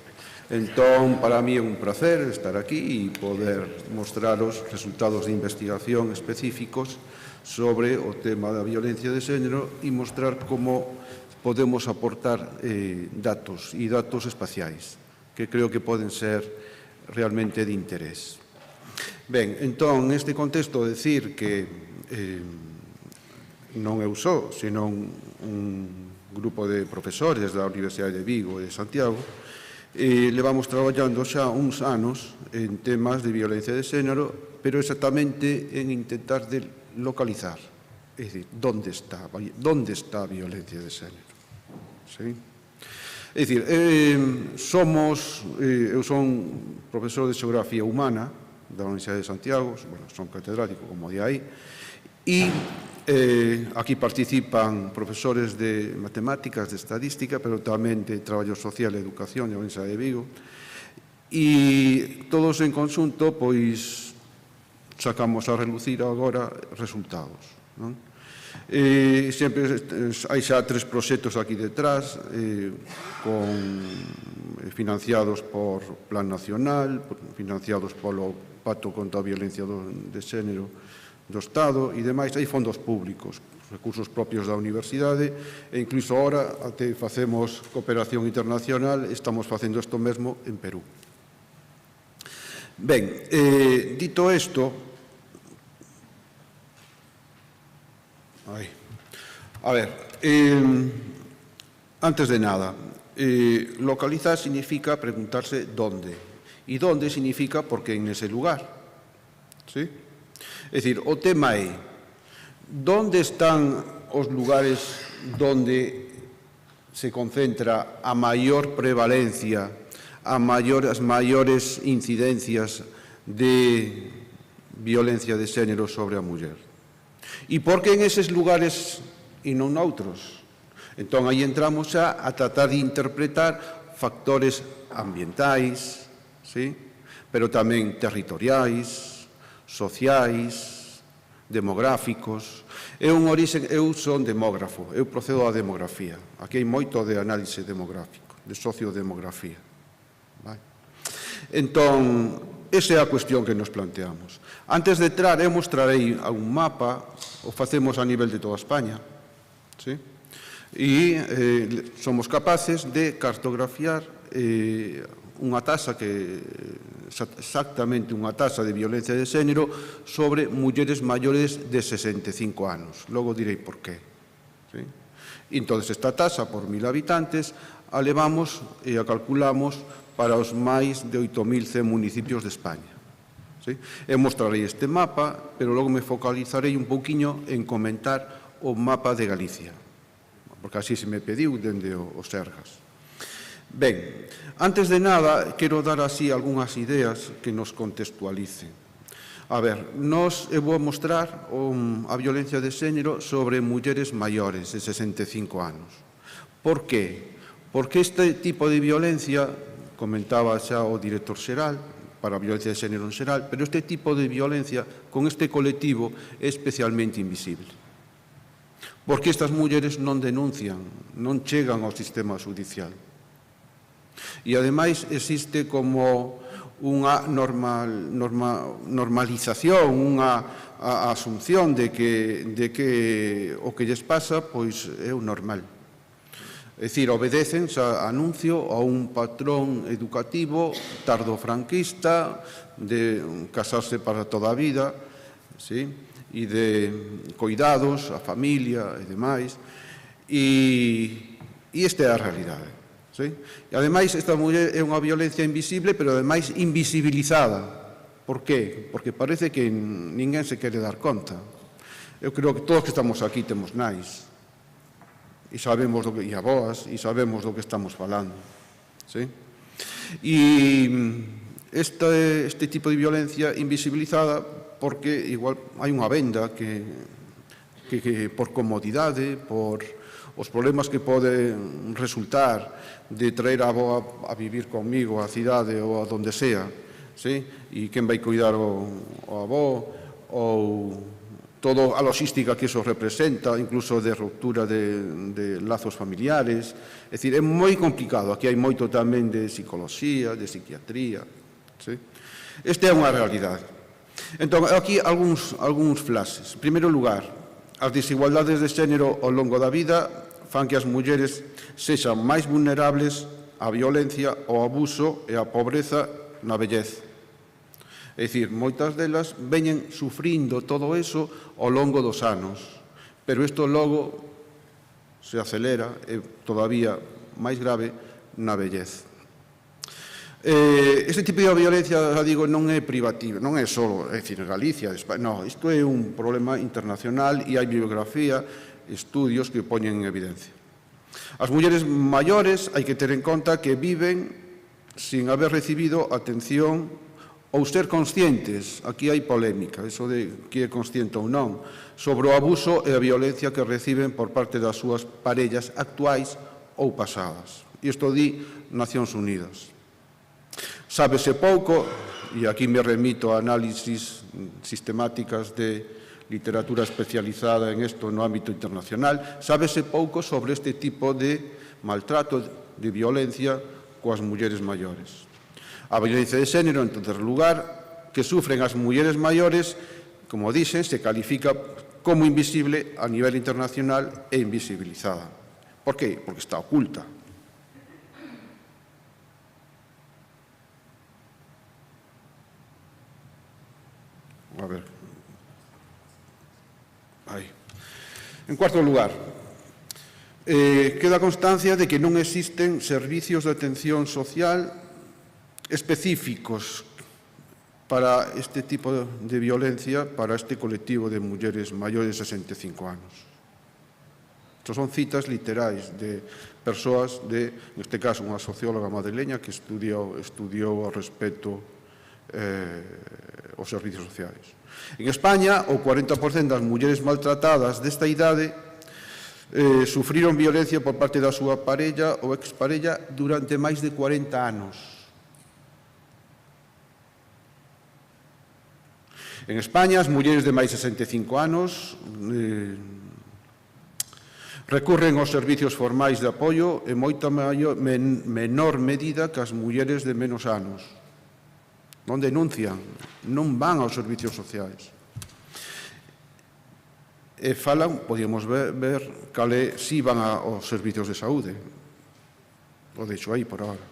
Entón, para mí é un placer estar aquí e poder mostrar os resultados de investigación específicos sobre o tema da violencia de xénero e mostrar como podemos aportar datos e datos espaciais, que creo que poden ser realmente de interés. Ben, entón, neste contexto, decir que non eu só, senón un grupo de profesores da Universidade de Vigo e de Santiago, levamos traballando xa uns anos en temas de violencia de xénero, pero exactamente en intentar de localizar, é dicir, onde está a violencia de xénero. ¿Sí? É dicir, eu son profesor de Xeografía Humana da Universidade de Santiago, bueno, son catedrático, como di aí, e aquí participan profesores de matemáticas, de estadística, pero tamén de traballo social e educación da Universidade de Vigo, e todos en conxunto, pois, sacamos a relucir agora resultados, non? Sempre hai xa 3 proxectos aquí detrás, financiados por Plan Nacional, financiados polo Pacto contra a Violencia de Xénero do Estado e demais. Hai fondos públicos, recursos propios da universidade, e incluso ahora até facemos cooperación internacional, estamos facendo isto mesmo en Perú. Ben, dito isto, a ver, antes de nada, localizar significa preguntarse dónde, e dónde significa por qué en ese lugar, ¿sí? É dicir, o tema é, onde están os lugares onde se concentra a maior prevalencia, as maiores incidencias de violencia de xénero sobre a muller? E por que en eses lugares e non noutros? Entón, aí entramos xa a tratar de interpretar factores ambientais, ¿sí? Pero tamén territoriais, sociais, demográficos. Eu son demógrafo, eu procedo á demografía. Aquí hai moito de análise demográfico, de sociodemografía. Entón, esa é a cuestión que nos planteamos. Antes de entrar, eu mostrarei un mapa, o facemos a nivel de toda España, ¿sí? E somos capaces de cartografiar unha taxa exactamente unha taxa de violencia de xénero sobre mulleres maiores de 65 anos. Logo direi por qué. ¿Sí? E entón, esta taxa por 1000 habitantes a levamos e a calculamos para os máis de 8.100 municipios de España. ¿Sí? E mostrarei este mapa, pero logo me focalizarei un pouquiño en comentar o mapa de Galicia, porque así se me pediu dende o Sergas. Ben, antes de nada, quero dar así algunhas ideas que nos contextualicen. A ver, eu vou mostrar a violencia de xénero sobre mulleres maiores de 65 anos. Por qué? Porque este tipo de violencia, comentaba xa o director xeral, para a violencia de xénero en xeral, pero este tipo de violencia con este colectivo é especialmente invisible. Porque estas mulleres non denuncian, non chegan ao sistema judicial. E, ademais, existe como unha normalización, unha asunción de que o que lles pasa pois é o normal. É dicir, obedecen xa anuncio a un patrón educativo tardofranquista de casarse para toda a vida, ¿sí? E de cuidados, a familia e demais. E esta é a realidade. ¿Sí? E, ademais, esta muller é unha violencia invisible, pero, ademais, invisibilizada. Por qué? Porque parece que ninguén se quere dar conta. Eu creo que todos que estamos aquí temos nais. E sabemos do que, e aboas, e sabemos do que estamos falando. ¿Sí? E este tipo de violencia invisibilizada, porque igual hai unha venda que por comodidade, por os problemas que pode resultar de traer a avoa a vivir conmigo á cidade ou a donde sea, ¿sí? E quen vai cuidar o avó, ou toda a logística que iso representa, incluso de ruptura de lazos familiares. É dicir, é moi complicado. Aquí hai moito tamén de psicología, de psiquiatría. ¿Sí? Esta é unha realidade. Entón, aquí algúns flashes. En primeiro lugar, as desigualdades de xénero ao longo da vida fan que as mulleres sexan máis vulnerables á violencia, ao abuso e á pobreza na vellez. É dicir, moitas delas veñen sufrindo todo eso ao longo dos anos, pero isto logo se acelera e todavía máis grave na vellez. Este tipo de violencia, já digo, non é privativa, non é só, é dicir, Galicia, España, non, isto é un problema internacional e hai bibliografía, estudios que poñen en evidencia. As mulleres maiores hai que ter en conta que viven sin haber recibido atención ou ser conscientes, aquí hai polémica, eso de que é consciente ou non, sobre o abuso e a violencia que reciben por parte das súas parellas actuais ou pasadas. Isto di Nacións Unidas. Sábese pouco, e aquí me remito a análisis sistemáticas de literatura especializada en isto no ámbito internacional, sábese pouco sobre este tipo de maltrato, de violencia coas mulleres maiores. A violencia de xénero, en terceiro lugar, que sufren as mulleres maiores, como dixen, se califica como invisible a nivel internacional e invisibilizada. Por qué? Porque está oculta. A ver. Aí. En cuarto lugar, queda constancia de que non existen servicios de atención social específicos para este tipo de violencia, para este colectivo de mulleres maiores de 65 anos. Estos son citas literais de persoas de, neste caso, unha socióloga madrileña que estudiou ao respecto os servicios sociais. En España, o 40% das mulleres maltratadas desta idade sufriron violencia por parte da súa parella ou exparella durante máis de 40 anos. En España, as mulleres de máis de 65 anos recurren aos servicios formais de apoio en moita menor medida que as mulleres de menos anos. Non denuncian, non van aos servicios sociais. E falan, podíamos ver cale si van aos servicios de saúde. O deixo aí por ahora.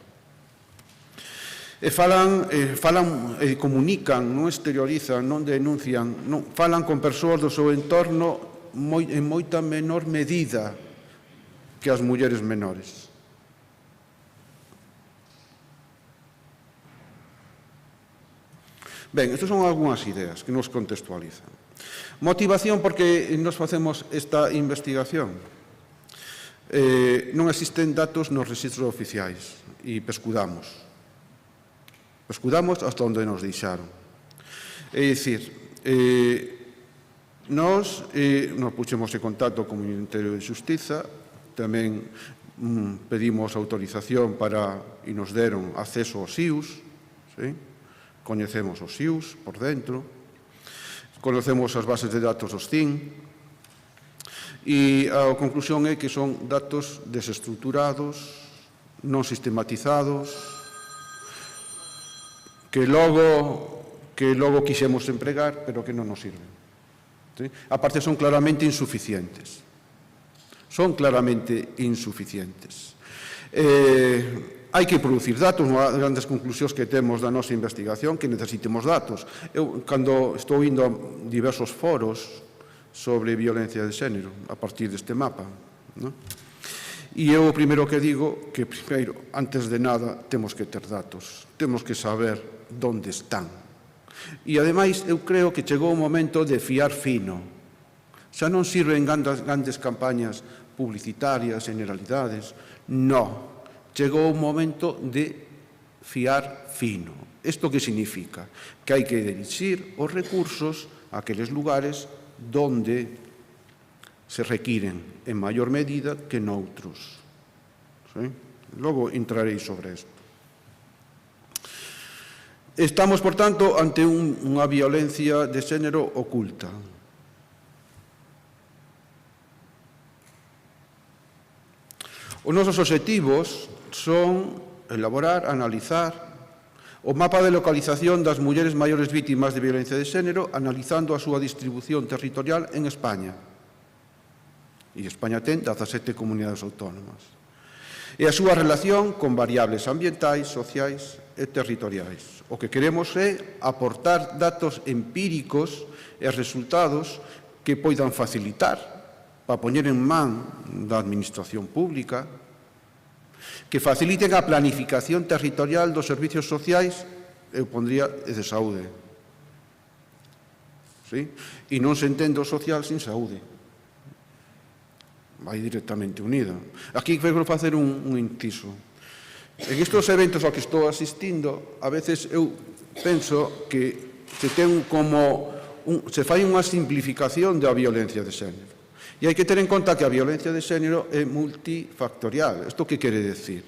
E falan, comunican, non exteriorizan, non denuncian, falan con persoas do seu entorno en moita menor medida que as mulleres menores. Ben, estas son algunhas ideas que nos contextualizan. Motivación porque nos facemos esta investigación. Non existen datos nos registros oficiais e pescudamos. Pescudamos hasta onde nos deixaron. É dicir, nos puxemos en contacto co Ministerio de Xustiza, tamén pedimos autorización e nos deron acceso aos SIUs, ¿sí? Coñecemos os SIUs por dentro, conocemos as bases de datos dos CIN e a conclusión é que son datos desestructurados, non sistematizados, que logo quixemos empregar, pero que non nos sirven. ¿Sí? A parte, son claramente insuficientes. Son claramente insuficientes. Hai que producir datos, unha das grandes conclusións que temos da nosa investigación, que necesitemos datos. Eu, cando estou indo a diversos foros sobre violencia de xénero, a partir deste mapa, non? E eu o primeiro que digo, que primeiro, antes de nada, temos que ter datos, temos que saber onde están. E, ademais, eu creo que chegou o momento de fiar fino. Xa non sirven grandes campañas publicitarias, generalidades, non. Chegou o momento de fiar fino. Isto que significa? Que hai que dirixir os recursos a aqueles lugares donde se requiren en maior medida que noutros. ¿Sí? Logo entrarei sobre isto. Estamos, por tanto, ante unha violencia de xénero oculta. Os nosos obxectivos son elaborar, analizar o mapa de localización das mulleres maiores vítimas de violencia de xénero, analizando a súa distribución territorial en España. E España ten 17 comunidades autónomas. E a súa relación con variables ambientais, sociais e territoriais. O que queremos é aportar datos empíricos e resultados que poidan facilitar para poñer en man da administración pública, que faciliten a planificación territorial dos servicios sociais, eu pondría de saúde. ¿Sí? E non se entende o social sin saúde. vai directamente unida. Aquí quero facer un inciso. En estes eventos ao que estou asistindo, a veces eu penso que se fai unha simplificación da violencia de xénero. E hai que ter en conta que a violencia de xénero é multifactorial. Isto que quere decir?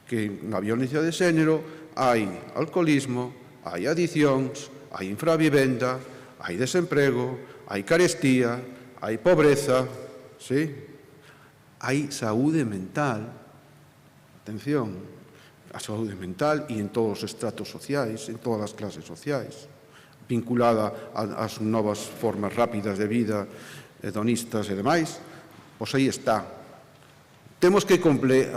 Que na violencia de xénero hai alcoholismo, hai adiccións, hai infravivenda, hai desemprego, hai carestía, hai pobreza, ¿sí? Hai saúde mental, atención, a saúde mental e en todos os estratos sociais, en todas as clases sociais, vinculada ás novas formas rápidas de vida, hedonistas e demais, pois aí está. Temos que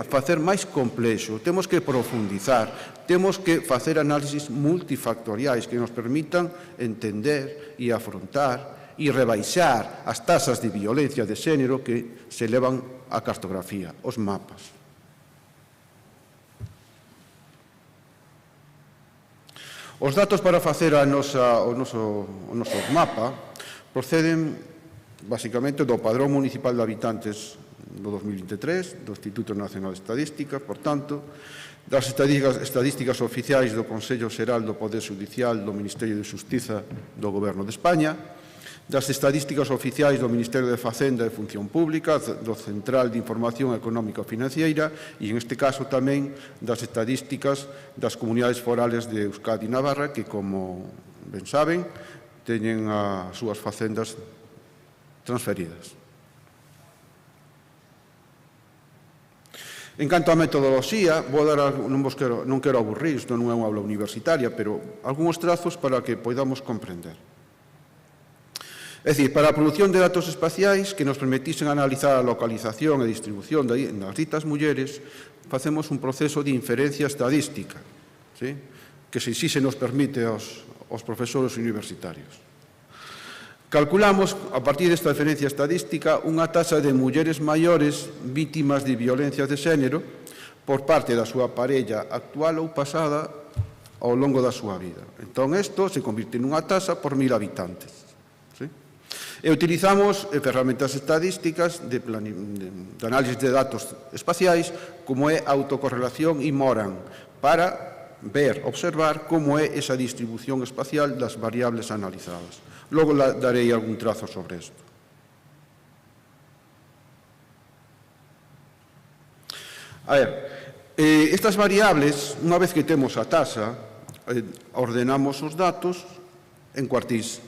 facer máis complexo, temos que profundizar, temos que facer análisis multifactoriais que nos permitan entender e afrontar e rebaixar as tasas de violencia de xénero que se levan á cartografía, os mapas. Os datos para facer o noso mapa proceden basicamente do Padrón Municipal de Habitantes do 2023, do Instituto Nacional de Estadística, por tanto, das estadísticas oficiais do Consello Xeral do Poder Xudicial do Ministerio de Xustiza do Goberno de España, das estadísticas oficiais do Ministerio de Facenda e Función Pública, do Central de Información Económica e Financiera e, en este caso, tamén das estadísticas das comunidades forales de Euskadi e Navarra que, como ben saben, teñen as súas facendas transferidas. En canto á metodoloxía, non quero aburrir, isto non é unha aula universitaria, pero algúns trazos para que poidamos comprender. É dicir, para a produción de datos espaciais que nos permitisen analizar a localización e distribución das ditas mulleres, facemos un proceso de inferencia estadística, que se nos permite aos profesores universitarios. Calculamos, a partir desta referencia estadística, unha taxa de mulleres maiores vítimas de violencia de xénero por parte da súa parella actual ou pasada ao longo da súa vida. Entón, isto se convirte nunha taxa por 1000 habitantes. E utilizamos ferramentas estadísticas de análisis de datos espaciais como é autocorrelación e Moran para observar como é esa distribución espacial das variables analizadas. Logo darei algún trazo sobre isto. Estas variables, unha vez que temos a taxa, ordenamos os datos en cuartís.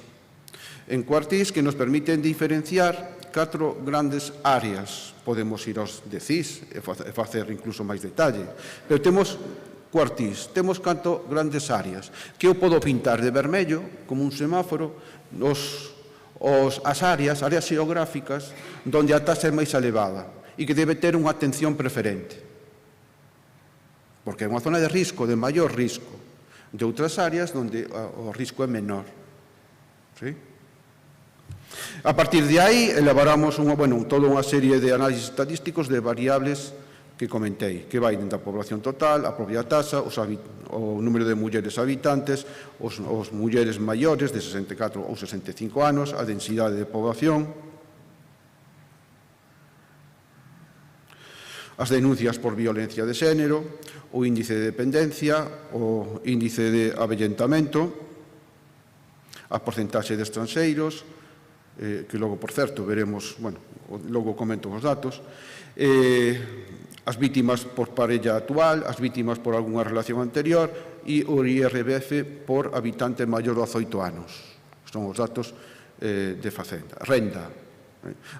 En cuartís que nos permiten diferenciar 4 grandes áreas. Podemos ir aos decís e facer incluso máis detalle. Pero temos cuartís, temos 4 grandes áreas que eu podo pintar de vermello como un semáforo as áreas xeográficas onde a taxa é máis elevada e que debe ter unha atención preferente porque é unha zona de risco, de maior risco de outras áreas onde o risco é menor. A partir de aí elaboramos toda unha serie de análisis estadísticos de variables que comentei, que vai dentro da población total, a propia taxa, o número de mulleres habitantes, os mulleres maiores de 64 ou 65 anos, a densidade de población, as denuncias por violencia de xénero, o índice de dependencia, o índice de avellentamento, a porcentaxe de estranxeiros, que logo, por certo, veremos, logo comento os datos, as vítimas por parella actual, as vítimas por algunha relación anterior e o IRBF por habitante maior de 18 anos. Son os datos de Facenda. Renda.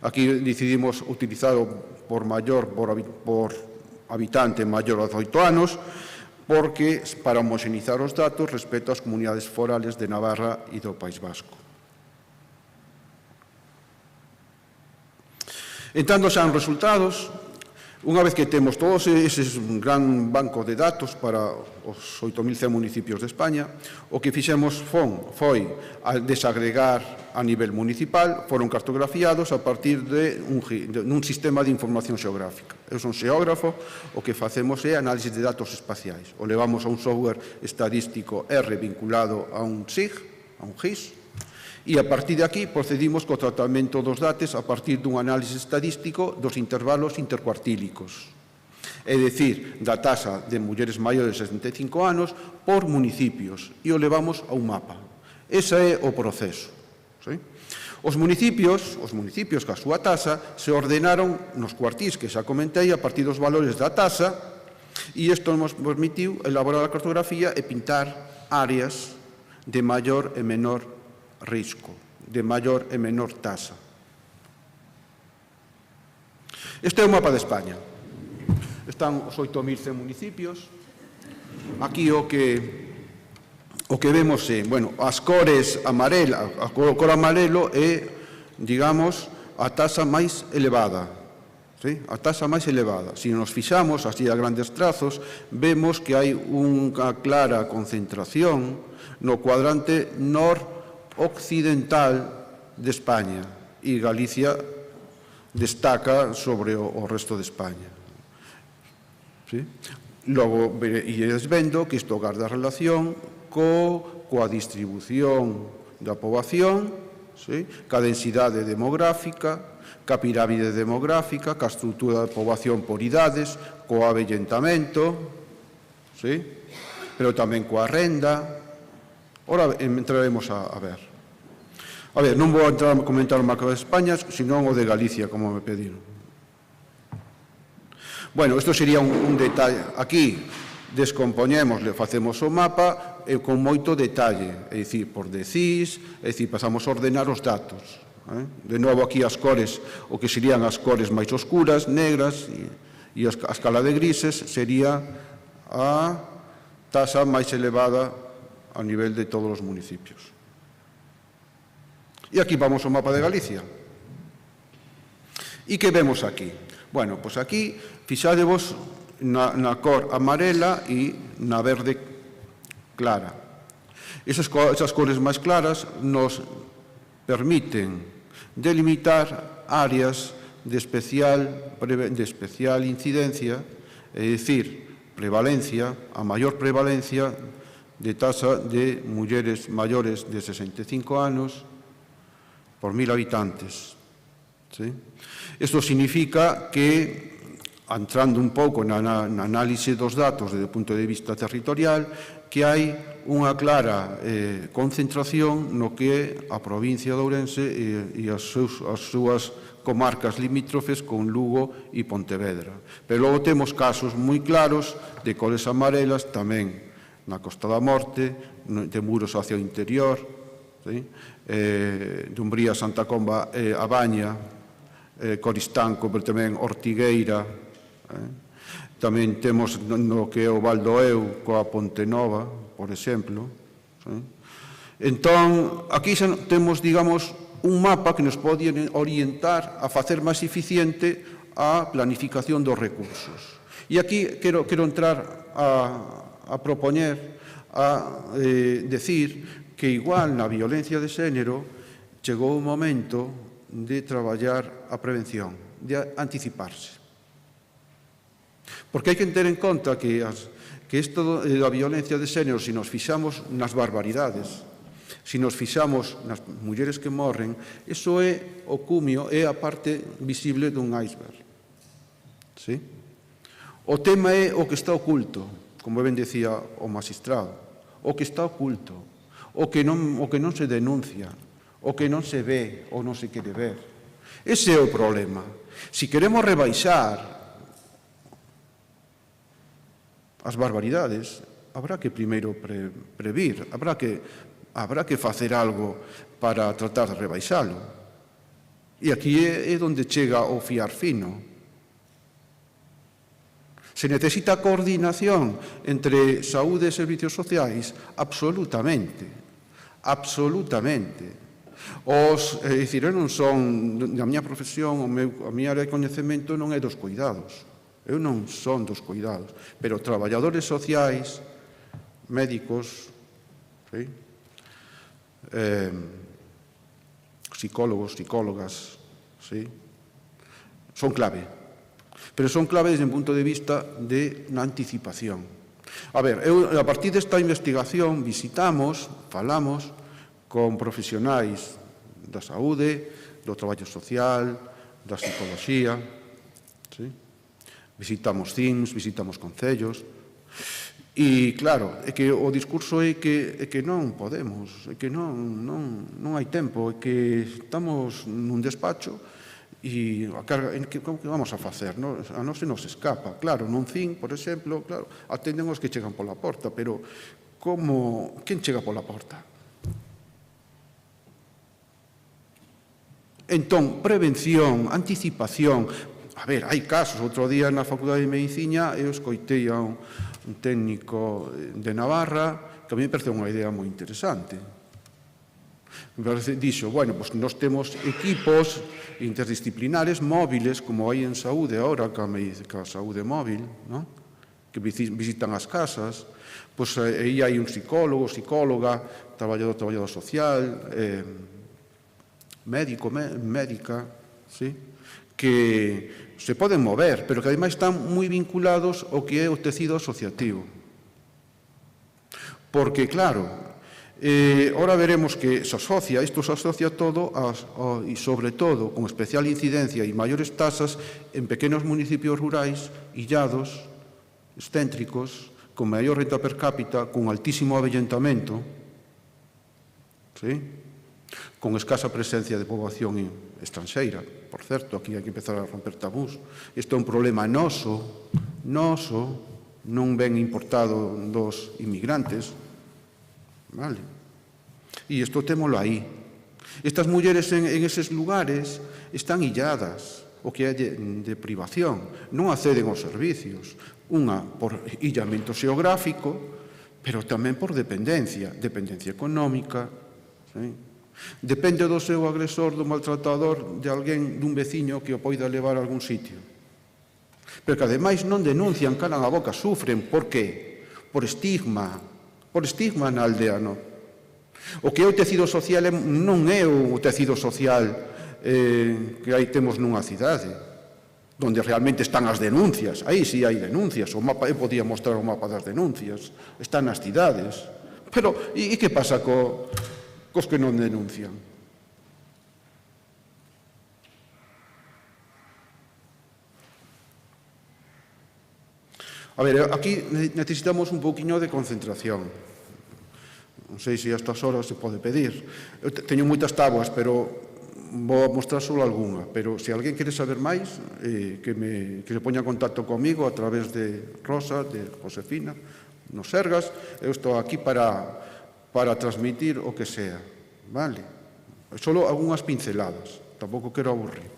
Aquí decidimos utilizar por habitante maior de 18 anos porque para homoxenizar os datos respecto ás comunidades forales de Navarra e do País Vasco. Entrando xa en resultados, unha vez que temos todos eses gran banco de datos para os 8.100 municipios de España, o que fixemos foi desagregar a nivel municipal, foron cartografiados a partir dun sistema de información xeográfica. Eu son xeógrafo, o que facemos é análisis de datos espaciais. O levamos a un software estadístico R vinculado a un SIG, a un GIS, E a partir de aquí procedimos co tratamento dos datos a partir dun análise estadístico dos intervalos intercuartílicos. É dicir, da taxa de mulleres maiores de 65 anos por municipios e o levamos a un mapa. Ese é o proceso. ¿Sí? Os municipios ca súa taxa se ordenaron nos cuartís que xa comentei a partir dos valores da taxa e isto nos permitiu elaborar a cartografía e pintar áreas de maior e menor risco, de maior e menor taxa. Este é o mapa de España. Están os 8.100 municipios. Aquí o que vemos é, bueno, as cores amarela, a cor amarelo é, digamos, a taxa máis elevada. ¿Sí? A taxa máis elevada. Se nos fixamos, así a grandes trazos, vemos que hai unha clara concentración no cuadrante noroccidental de España e Galicia destaca sobre o resto de España. ¿Sí? Logo, ides vendo que isto garda relación coa distribución da poboación, ¿sí? Ca densidade demográfica, ca pirámide demográfica, ca estrutura da poboación por idades, co avellentamento, ¿sí? Pero tamén coa renda. Ora entraremos a ver. A ver, non vou entrar a comentar o mapa de España, senón o de Galicia, como me pediron. Bueno, isto sería un detalle. Aquí descompoñemos, le facemos o mapa con moito detalle, é dicir, por decís, é dicir, pasamos a ordenar os datos. De novo aquí as cores, o que serían as cores máis oscuras, negras, e a escala de grises sería a taxa máis elevada a nivel de todos os municipios. E aquí vamos ao mapa de Galicia. E que vemos aquí? Bueno, pois aquí, fixádevos na cor amarela e na verde clara. Esas cores máis claras nos permiten delimitar áreas de especial incidencia, é dicir, prevalencia, a maior prevalencia de taxa de mulleres maiores de 65 anos por 1.000 habitantes. ¿Sí? Isto significa que, entrando un pouco na análise dos datos desde o punto de vista territorial, que hai unha clara concentración no que é a provincia de Ourense e as súas comarcas limítrofes con Lugo e Pontevedra. Pero logo temos casos moi claros de cores amarelas tamén na Costa da Morte, de Muros hacia o interior, Dumbría, Santa Comba, a Baña, Coristanco, pero tamén Ortigueira. Tamén temos no que é o Val do Eu, coa Ponte Nova, por exemplo. Entón, aquí temos, digamos, un mapa que nos pode orientar a facer máis eficiente a planificación dos recursos. E aquí quero entrar a propoñer, a decir que igual na violencia de xénero chegou o momento de traballar a prevención, de anticiparse. Porque hai que ter en conta que isto da violencia de xénero, se nos fixamos nas barbaridades, se nos fixamos nas mulleres que morren, iso é o cumio, é a parte visible dun iceberg. ¿Sí? O tema é o que está oculto, como ben decía o magistrado, o que está oculto, o que non se denuncia, o que non se ve ou non se quere ver. Ese é o problema. Se queremos rebaixar as barbaridades, habrá que primeiro previr, habrá que facer algo para tratar de rebaixalo. E aquí é onde chega o fiar fino. Se necesita coordinación entre saúde e servicios sociais? Absolutamente. Absolutamente. É dicir, eu non son, na miña profesión, a miña área de coñecemento non é dos cuidados. Eu non son dos cuidados. Pero traballadores sociais, médicos, psicólogos, psicólogas, son clave. Pero son clave desde un punto de vista de na anticipación. A ver, a partir desta investigación visitamos, falamos con profesionais da saúde, do traballo social, da psicoloxía, sí? Visitamos CIMS, visitamos concellos, e claro, é que o discurso é que non podemos, é que non hai tempo, é que estamos nun despacho e a carga, como que vamos a facer? A non se nos escapa. Claro, nun CIM, por exemplo, claro, atenden os que chegan pola porta, pero quen chega pola porta? Entón, prevención, anticipación. A ver, hai casos. Outro día na Facultade de Medicina eu escoitei a un técnico de Navarra que a mí me parece unha idea moi interesante. Dixo, bueno, pues nós temos equipos interdisciplinares móviles, como hai en saúde agora, que a saúde móvil, ¿no? Que visitan as casas, pois aí hai un psicólogo, psicóloga, traballador social, médico, médica, ¿sí? Que se poden mover, pero que ademais están moi vinculados ao que é o tecido asociativo. Porque, claro, ahora veremos que isto se asocia todo, e sobre todo, con especial incidencia e maiores tasas en pequenos municipios rurais, illados, excéntricos, con maior renta per cápita, con altísimo avellentamento, ¿sí? Con escasa presencia de poboación estranxeira. Por certo, aquí hai que empezar a romper tabús. Isto é un problema noso, non ben importado dos inmigrantes. Vale? E isto témolo aí. Estas mulleres en eses lugares están illadas, o que é de privación. Non acceden aos servicios. Unha por illamento xeográfico, pero tamén por dependencia económica, ¿sí? Depende do seu agresor, do maltratador, de alguén, dun veciño que o poida levar a algún sitio. Pero que ademais non denuncian, calan a boca, sufren. Por qué? Por estigma na aldea, non? O que é o tecido social non é o tecido social que aí temos nunha cidade, onde realmente están as denuncias. Aí sí hai denuncias, eu podía mostrar o mapa das denuncias, están nas cidades. Pero, e que pasa cos que non denuncian? A ver, aquí necesitamos un pouquiño de concentración. Non sei se a estas horas se pode pedir. Eu teño moitas tabuas, pero vou mostrar só algunha. Pero se alguén quere saber máis, que se poña en contacto comigo a través de Rosa, de Josefina, nos Sergas. Eu estou aquí para transmitir o que sea, vale? Solo algunhas pinceladas, tampouco quero aburrir.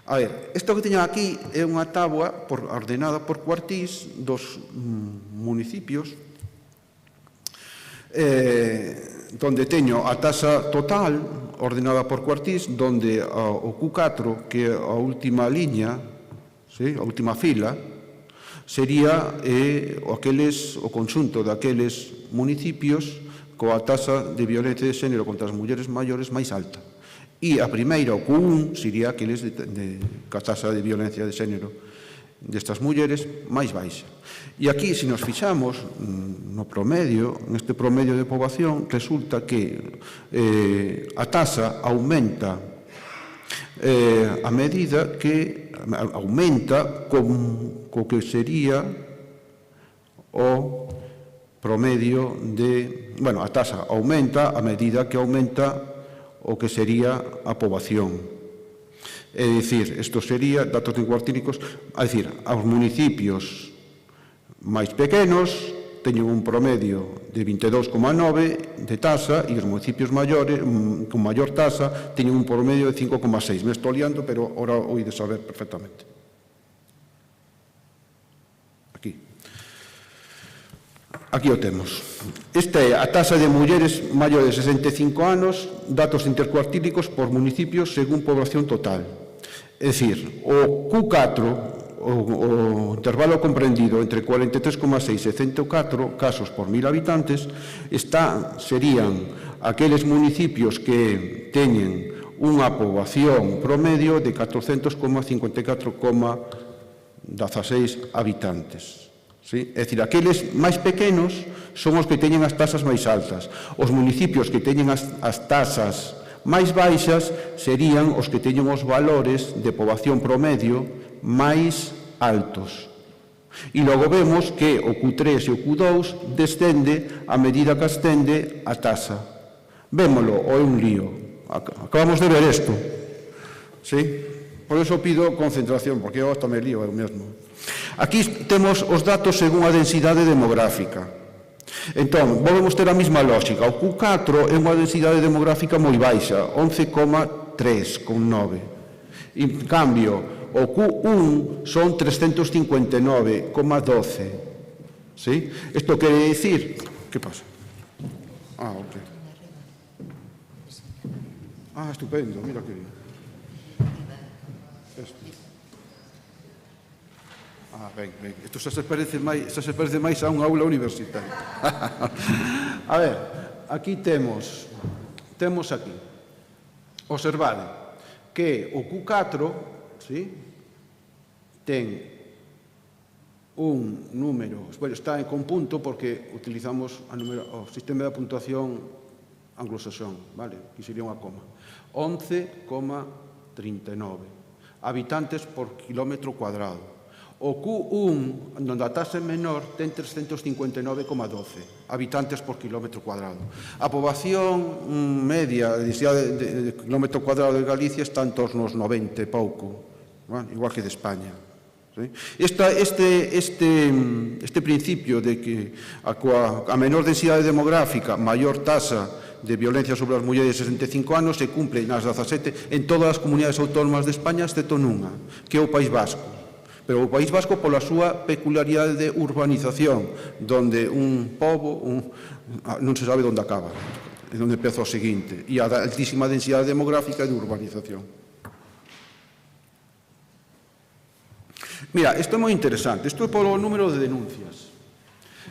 A ver, isto que teño aquí é unha táboa ordenada por cuartís dos municipios, donde teño a tasa total ordenada por cuartís, donde o Q4, que é a última liña, a última fila, sería o conxunto daqueles municipios coa tasa de violencia de xénero contra as mulleres maiores máis alta. E a primeira, o Q1, sería aqueles coa tasa de violencia de xénero destas mulleres máis baixa. E aquí, se nos fixamos no promedio, neste promedio de poboación, resulta que a tasa aumenta a medida que aumenta co que sería o promedio de... Bueno, a tasa aumenta a medida que aumenta o que sería a poboación. É dicir, isto sería datos cuartílicos, é dicir, aos municipios máis pequenos teñen un promedio de 22,9 de tasa e os municipios maiores, con maior tasa, teñen un promedio de 5,6. Me estou liando, pero ahora o de saber perfectamente. Aquí o temos. Esta é a tasa de mulleres maiores de 65 anos, datos intercuartílicos por municipios según población total. É dicir, o Q4, o intervalo comprendido entre 43,6 e 104 casos por 1000 habitantes, serían aqueles municipios que teñen unha poboación promedio de 400,54,16 habitantes. Sí? É dicir, aqueles máis pequenos son os que teñen as tasas máis altas. Os municipios que teñen as tasas máis baixas serían os que teñen os valores de poboación promedio máis altos. E logo vemos que o Q3 e o Q2 descende a medida que ascende a tasa. Vémolo, ou é un lío. Acabamos de ver isto. Sí? Por eso pido concentración, porque eu hasta me lío eu mesmo. Aquí temos os datos según a densidade demográfica. Entón, volvemos ter a mesma lógica. O Q4 é unha densidade demográfica moi baixa, 11,3, con 9. En cambio, o Q1 son 359,12. ¿Sí? Isto quere dicir... Que pasa? Ah, ok. Ah, estupendo, mira que bien. Ah, ben. Isto xa se parece máis a unha aula universitaria. A ver, aquí temos aquí. Observade que o Q4, sí, ten un número, bueno, está en conpunto porque utilizamos o sistema de puntuación anglosaxón, vale? Aquí sería unha coma. 11,39 habitantes por kilómetro cuadrado. O Q1, onde a taxa é menor, ten 359,12 habitantes por kilómetro cuadrado. A poboación media de kilómetro cuadrado de Galicia está en torno aos 90 e pouco, igual que de España. Este principio de que a menor densidade demográfica, maior taxa de violencia sobre as mulleres de 65 anos se cumple nas 17 en todas as comunidades autónomas de España, excepto nunha, que é o País Vasco. Pero o País Vasco pola súa peculiaridade de urbanización, donde un pobo non se sabe onde acaba, e onde empeza o seguinte, e a altísima densidade demográfica de urbanización. Mira, isto é moi interesante, isto é polo número de denuncias.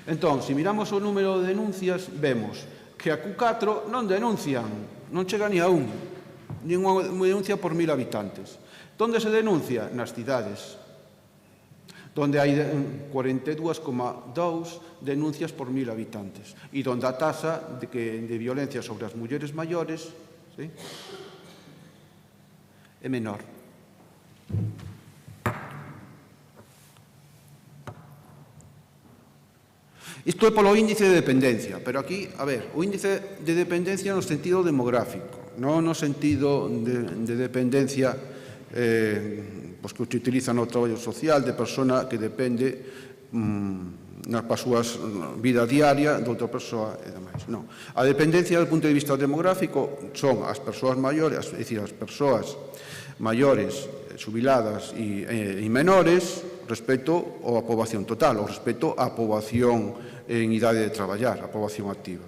Entón, se miramos o número de denuncias, vemos que a Q4 non denuncian, non chega ni a un, nin unha denuncia por 1000 habitantes. Onde se denuncia? Nas cidades, donde hai 42,2 denuncias por 1000 habitantes e donde a tasa de violencia sobre as mulleres maiores, ¿sí?, é menor. Isto é polo índice de dependencia, pero aquí, a ver, o índice de dependencia no sentido demográfico, non no sentido de dependencia que se utiliza no traballo social de persona que depende para a súa vida diaria de outra persoa e demais. Non. A dependencia do punto de vista demográfico son as persoas maiores, é dicir, as persoas maiores, xubiladas e menores respecto á poboación total, ou respecto á poboación en idade de traballar, a poboación activa.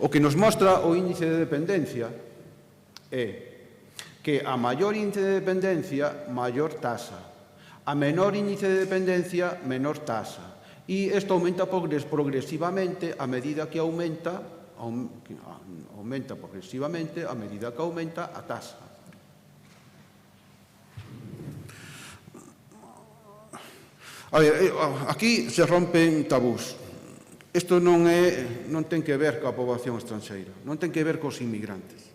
O que nos mostra o índice de dependencia é que a maior índice de dependencia, maior tasa. A menor índice de dependencia, menor tasa. E isto aumenta progresivamente a medida que aumenta progresivamente a medida que aumenta a tasa. A ver, aquí se rompen tabús. Isto non ten que ver coa poboación estranxeira, non ten que ver cos inmigrantes.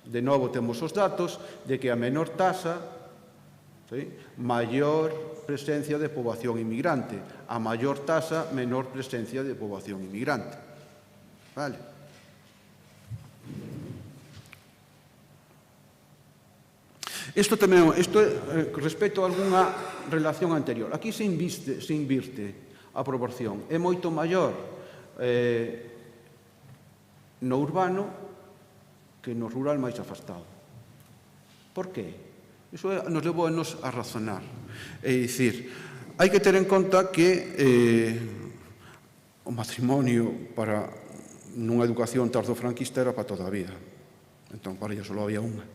De novo, temos os datos de que a menor tasa, maior presencia de poboación inmigrante. A maior tasa, menor presencia de poboación inmigrante. Vale? Isto tamén, respecto a algunha relación anterior. Aquí se invirte a proporción. É moito maior no urbano que no rural máis afastado. Por qué? Iso nos levou a nos a razonar. É dicir, hai que ter en conta que o matrimonio para nunha educación tardofranquista era para toda a vida. Entón, para ella só había unha.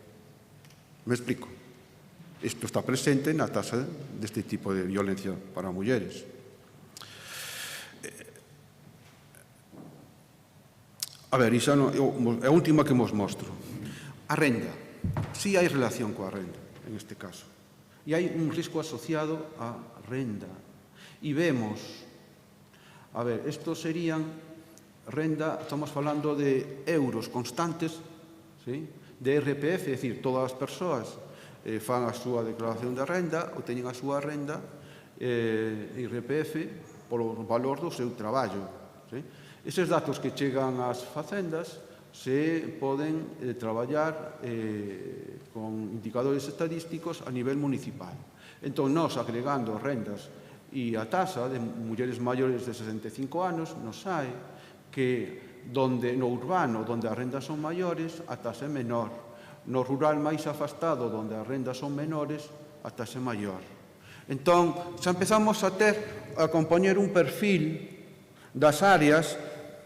Me explico? Isto está presente na tasa deste tipo de violencia para mulleres. A ver, iso é a última que vos mostro. A renda. Si hai relación coa renda, en este caso. E hai un risco asociado á renda. E vemos A ver, estos serían renda, estamos falando de euros constantes, ¿sí? De RPF, é dicir, todas as persoas fan a súa declaración de renda ou teñen a súa renda IRPF polo valor do seu traballo. ¿Sí? Eses datos que chegan ás facendas se poden traballar con indicadores estadísticos a nivel municipal. Entón, nós, agregando rendas e a tasa de mulleres maiores de 65 anos, nos sae que no urbano, onde as rendas son maiores, a tasa é menor. No rural máis afastado, onde as rendas son menores, a tasa é maior. Entón, xa empezamos a compoñer un perfil das áreas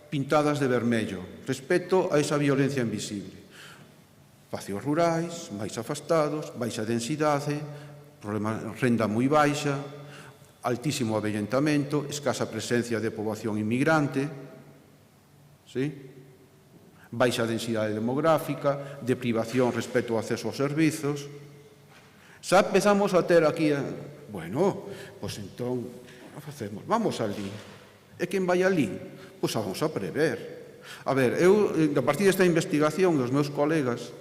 pintadas de vermello, respecto a esa violencia invisible. Espacios rurais, máis afastados, baixa densidade, renda moi baixa, altísimo avellentamento, escasa presencia de poboación inmigrante, ¿sí? Baixa densidade demográfica, deprivación respecto ao acceso aos servizos. Xa empezamos a ter aquí, bueno, pois entón, facemos, vamos alí. E quen vai alí? Pois vamos a prever. A ver, eu, a partir desta investigación, os meus colegas,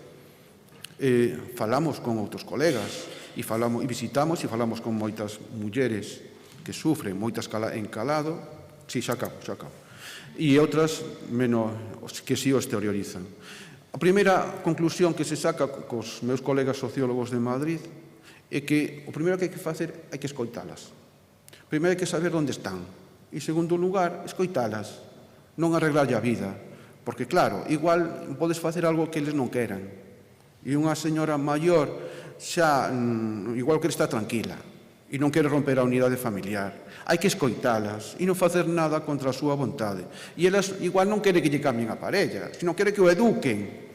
falamos con outros colegas, e visitamos e falamos con moitas mulleres que sufren moitas encalado, si, xa acabo, e outras que si o exteriorizan. A primeira conclusión que se saca cos meus colegas sociólogos de Madrid é que o primeiro que hai que facer é que escoitalas. Primeiro hai que saber onde están. E, en segundo lugar, escoitalas, non arreglarlle a vida. Porque, claro, igual podes facer algo que eles non queran. E unha señora maior xa igual quere estar tranquila e non quere romper a unidade familiar. Hai que escoitalas e non facer nada contra a súa vontade. E elas igual non quere que lle cambien a parella, sino quere que o eduquen.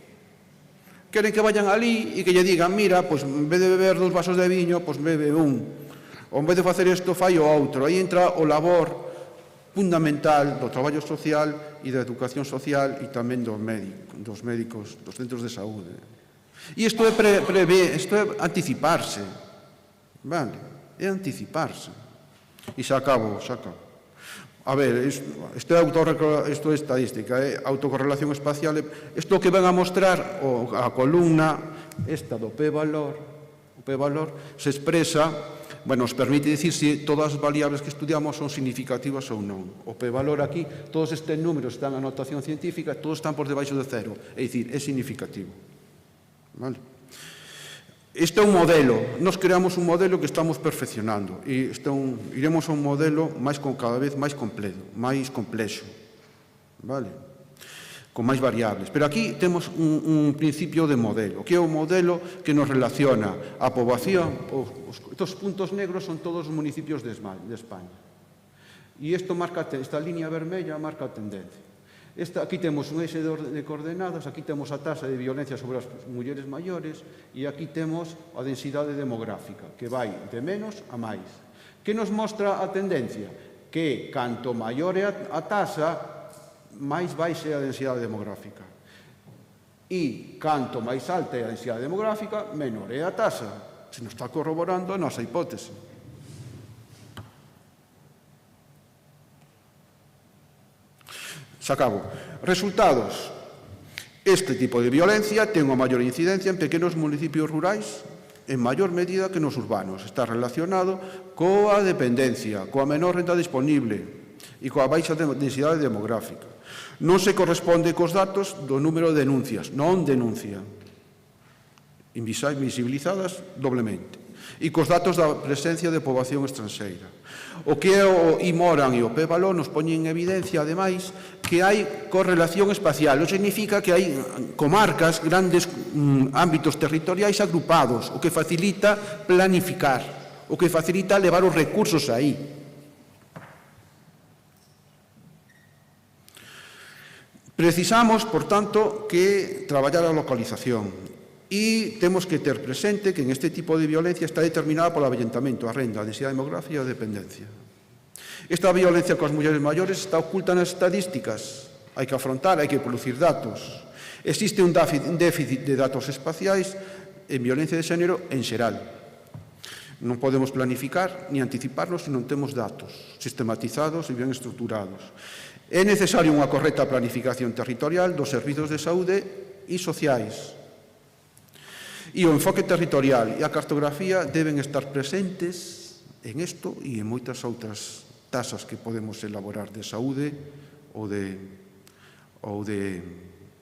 Queren que vayan ali e que lle digan, mira, pois en vez de beber 2 vasos de viño, pois bebe un. Ou en vez de facer isto, fai o outro. Aí entra o labor fundamental do traballo social e da educación social e tamén dos médicos, dos centros de saúde. E isto é anticiparse. Vale? É anticiparse. E xa acabo. A ver, isto é estadística, é autocorrelación espacial. Isto que ven a mostrar a columna esta do P-valor, o P-valor se expresa, bueno, nos permite dicir se todas as variables que estudiamos son significativas ou non. O P-valor aquí, todos estes números están en notación científica, todos están por debaixo de cero, é dicir, é significativo. Vale? Este é un modelo, nos creamos un modelo que estamos perfeccionando e iremos a un modelo cada vez máis completo, máis complexo, vale? Con máis variables. Pero aquí temos un principio de modelo, que é o modelo que nos relaciona a poboación, estos puntos negros son todos os municipios de España. E esta línea vermella marca a tendencia. Aquí temos un eixo de coordenadas, aquí temos a tasa de violencia sobre as mulleres maiores e aquí temos a densidade demográfica, que vai de menos a máis. Que nos mostra a tendencia? Que canto maior é a tasa, máis baixa é a densidade demográfica. E canto máis alta é a densidade demográfica, menor é a tasa. Se nos está corroborando a nosa hipótese. Sacabo. Resultados. Este tipo de violencia ten unha maior incidencia en pequenos municipios rurais en maior medida que nos urbanos. Está relacionado coa dependencia, coa menor renda disponible e coa baixa densidade demográfica. Non se corresponde cos datos do número de denuncias, non denuncia, invisibilizadas doblemente, e cos datos da presencia de poboación estranxeira. O que é o IMORAN e o P-valor nos poñen en evidencia, ademais, que hai correlación espacial. O significa que hai comarcas, grandes ámbitos territoriais agrupados, o que facilita planificar, o que facilita levar os recursos aí. Precisamos, por tanto, que traballar a localización. E temos que ter presente que en este tipo de violencia está determinada polo avellentamento, a renda, a densidade demográfica e a dependencia. Esta violencia coas mulleres maiores está oculta nas estadísticas. Hai que afrontar, hai que producir datos. Existe un déficit de datos espaciais en violencia de xénero en xeral. Non podemos planificar ni anticiparnos se non temos datos sistematizados e ben estructurados. É necesaria unha correcta planificación territorial dos servizos de saúde e sociais. E o enfoque territorial e a cartografía deben estar presentes en isto e en moitas outras tasas que podemos elaborar de saúde ou de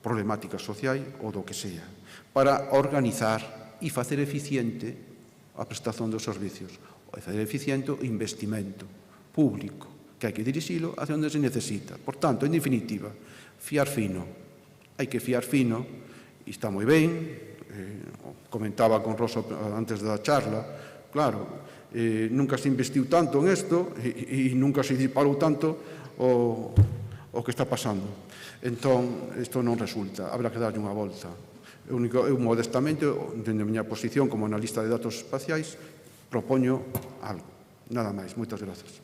problemáticas sociais ou do que sea, para organizar e facer eficiente a prestación dos servicios, ou facer eficiente o investimento público, que hai que dirixilo hacia onde se necesita. Por tanto, en definitiva, fiar fino. Hai que fiar fino, e está moi ben, comentaba con Rosa antes da charla, claro, nunca se investiu tanto en isto e nunca se disparou tanto o que está pasando. Entón, isto non resulta, habrá que darlle unha volta. Eu modestamente, dende a miña posición como analista de datos espaciais, propoño algo. Nada máis. Moitas grazas.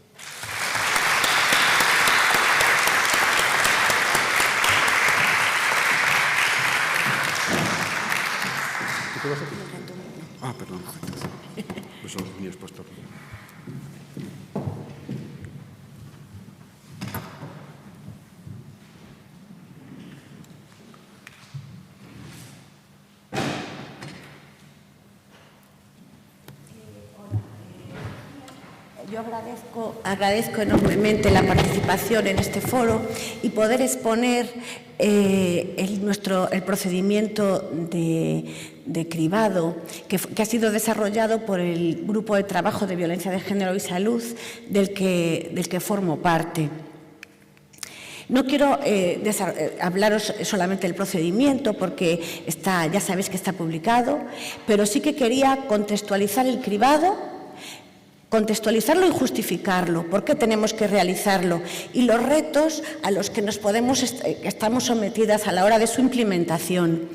¿Qué te vas a decir? Ah, perdón. Pues son mis puestos.
Yo agradezco enormemente la participación en este foro y poder exponer el procedimiento de cribado que ha sido desarrollado por el Grupo de Trabajo de Violencia de Género y Salud del que formo parte. No quiero hablaros solamente del procedimiento porque ya sabéis que está publicado, pero sí que quería contextualizar el cribado, contextualizarlo y justificarlo, por qué tenemos que realizarlo y los retos a los que estamos sometidas a la hora de su implementación.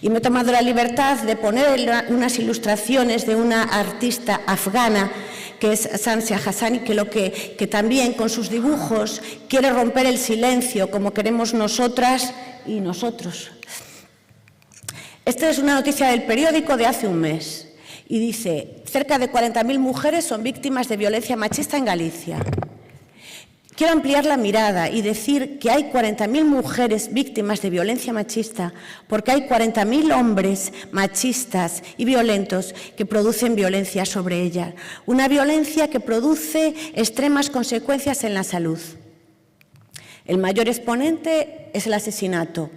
Y me he tomado la libertad de poner unas ilustraciones de una artista afgana que es Sansia Hassani, que también con sus dibujos quiere romper el silencio como queremos nosotras y nosotros. Esta es una noticia del periódico de hace un mes. Y dice, cerca de 40.000 mujeres son víctimas de violencia machista en Galicia. Quiero ampliar la mirada y decir que hay 40.000 mujeres víctimas de violencia machista porque hay 40.000 hombres machistas y violentos que producen violencia sobre ellas. Una violencia que produce extremas consecuencias en la salud. El mayor exponente es el asesinato.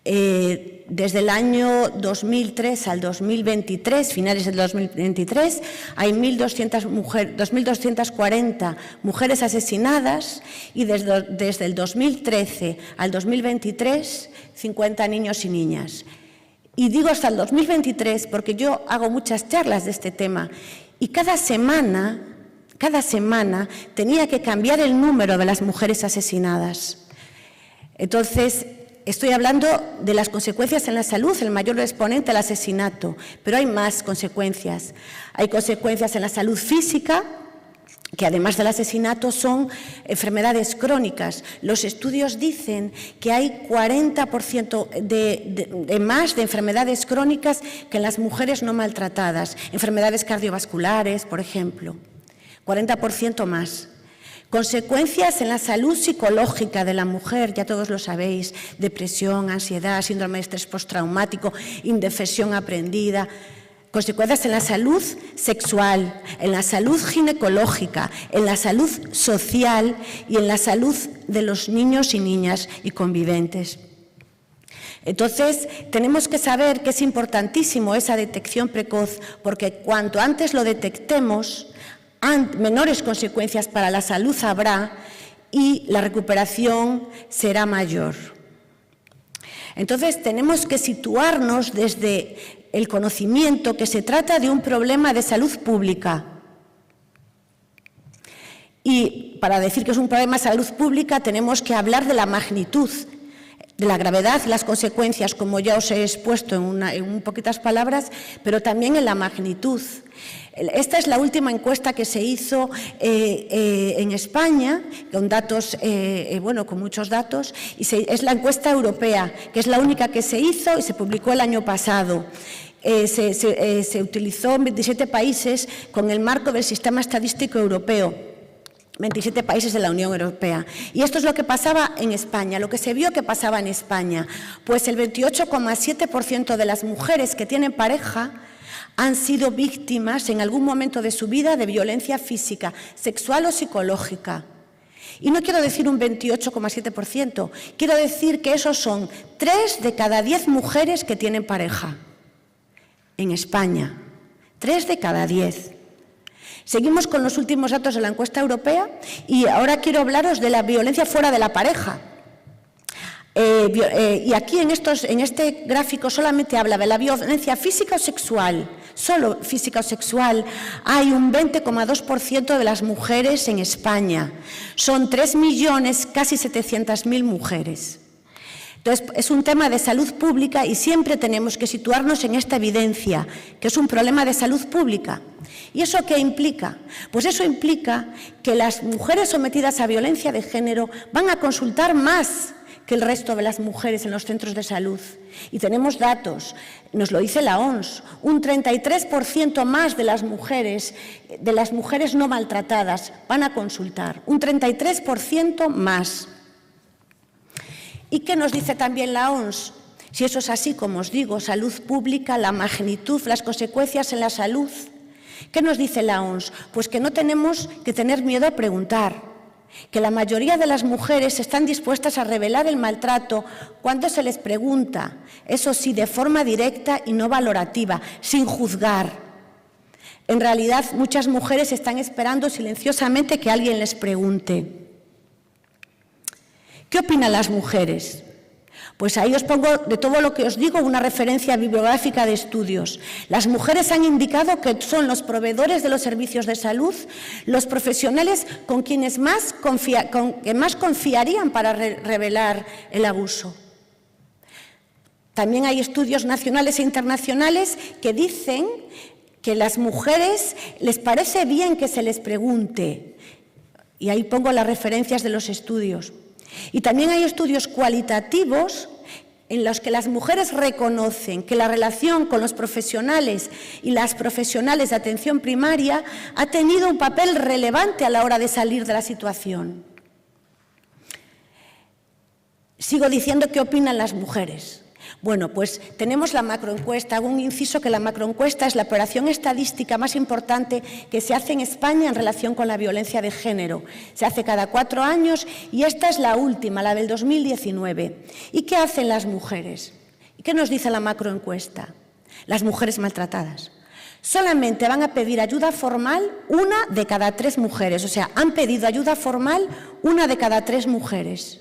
Desde el año 2003 al 2023, finales del 2023, hay 2.240 mujeres asesinadas y desde el 2013 al 2023, 50 niños y niñas. Y digo hasta el 2023 porque yo hago muchas charlas de este tema y cada semana tenía que cambiar el número de las mujeres asesinadas. Entonces, estoy hablando de las consecuencias en la salud, el mayor exponente, el asesinato, pero hay más consecuencias. Hay consecuencias en la salud física, que además del asesinato son enfermedades crónicas. Los estudios dicen que hay 40% de más de enfermedades crónicas que en las mujeres no maltratadas. Enfermedades cardiovasculares, por ejemplo, 40% más. Consecuencias en la salud psicológica de la mujer, ya todos lo sabéis, depresión, ansiedad, síndrome de estrés postraumático, indefensión aprendida. Consecuencias en la salud sexual, en la salud ginecológica, en la salud social y en la salud de los niños y niñas y conviventes. Entonces, tenemos que saber que es importantísimo esa detección precoz, porque cuanto antes lo detectemos, menores consecuencias para la salud habrá y la recuperación será mayor. Entonces, tenemos que situarnos desde el conocimiento que se trata de un problema de salud pública. Y para decir que es un problema de salud pública tenemos que hablar de la magnitud, de la gravedad, las consecuencias, como ya os he expuesto en poquitas palabras, pero también en la magnitud. Esta es la última encuesta que se hizo en España, con datos, con muchos datos, y es la encuesta europea, que es la única que se hizo y se publicó el año pasado. se utilizó en 27 países con el marco del Sistema Estadístico Europeo, 27 países de la Unión Europea. Y esto es lo que pasaba en España, lo que se vio que pasaba en España. Pues el 28,7% de las mujeres que tienen pareja han sido víctimas en algún momento de su vida de violencia física, sexual o psicológica. Y no quiero decir un 28,7%, quiero decir que esos son 3 de cada 10 mujeres que tienen pareja en España. 3 de cada 10. Seguimos con los últimos datos de la encuesta europea y ahora quiero hablaros de la violencia fuera de la pareja. Y aquí en este gráfico solamente habla de la violencia física o sexual, solo física o sexual. Hay un 20,2% de las mujeres en España. Son 3 millones, casi 700.000 mujeres. Entonces, es un tema de salud pública y siempre tenemos que situarnos en esta evidencia, que es un problema de salud pública. ¿Y eso qué implica? Pues eso implica que las mujeres sometidas a violencia de género van a consultar más que el resto de las mujeres en los centros de salud. Y tenemos datos, nos lo dice la OMS, un 33% más de las mujeres no maltratadas van a consultar, un 33% más. ¿Y qué nos dice también la OMS? Si eso es así, como os digo, salud pública, la magnitud, las consecuencias en la salud. ¿Qué nos dice la OMS? Pues que no tenemos que tener miedo a preguntar, que la mayoría de las mujeres están dispuestas a revelar el maltrato cuando se les pregunta, eso sí, de forma directa y no valorativa, sin juzgar. En realidad, muchas mujeres están esperando silenciosamente que alguien les pregunte. ¿Qué opinan las mujeres? Pues ahí os pongo, de todo lo que os digo, una referencia bibliográfica de estudios. Las mujeres han indicado que son los proveedores de los servicios de salud, los profesionales con quienes más confiarían para revelar el abuso. También hay estudios nacionales e internacionales que dicen que a las mujeres les parece bien que se les pregunte. Y ahí pongo las referencias de los estudios. Y también hay estudios cualitativos en los que las mujeres reconocen que la relación con los profesionales y las profesionales de atención primaria ha tenido un papel relevante a la hora de salir de la situación. Sigo diciendo qué opinan las mujeres. Bueno, pues tenemos la macroencuesta. Hago un inciso que la macroencuesta es la operación estadística más importante que se hace en España en relación con la violencia de género. Se hace cada 4 años y esta es la última, la del 2019. ¿Y qué hacen las mujeres? ¿Y qué nos dice la macroencuesta? Las mujeres maltratadas. Solamente van a pedir ayuda formal 1 de cada 3 mujeres. O sea, han pedido ayuda formal 1 de cada 3 mujeres.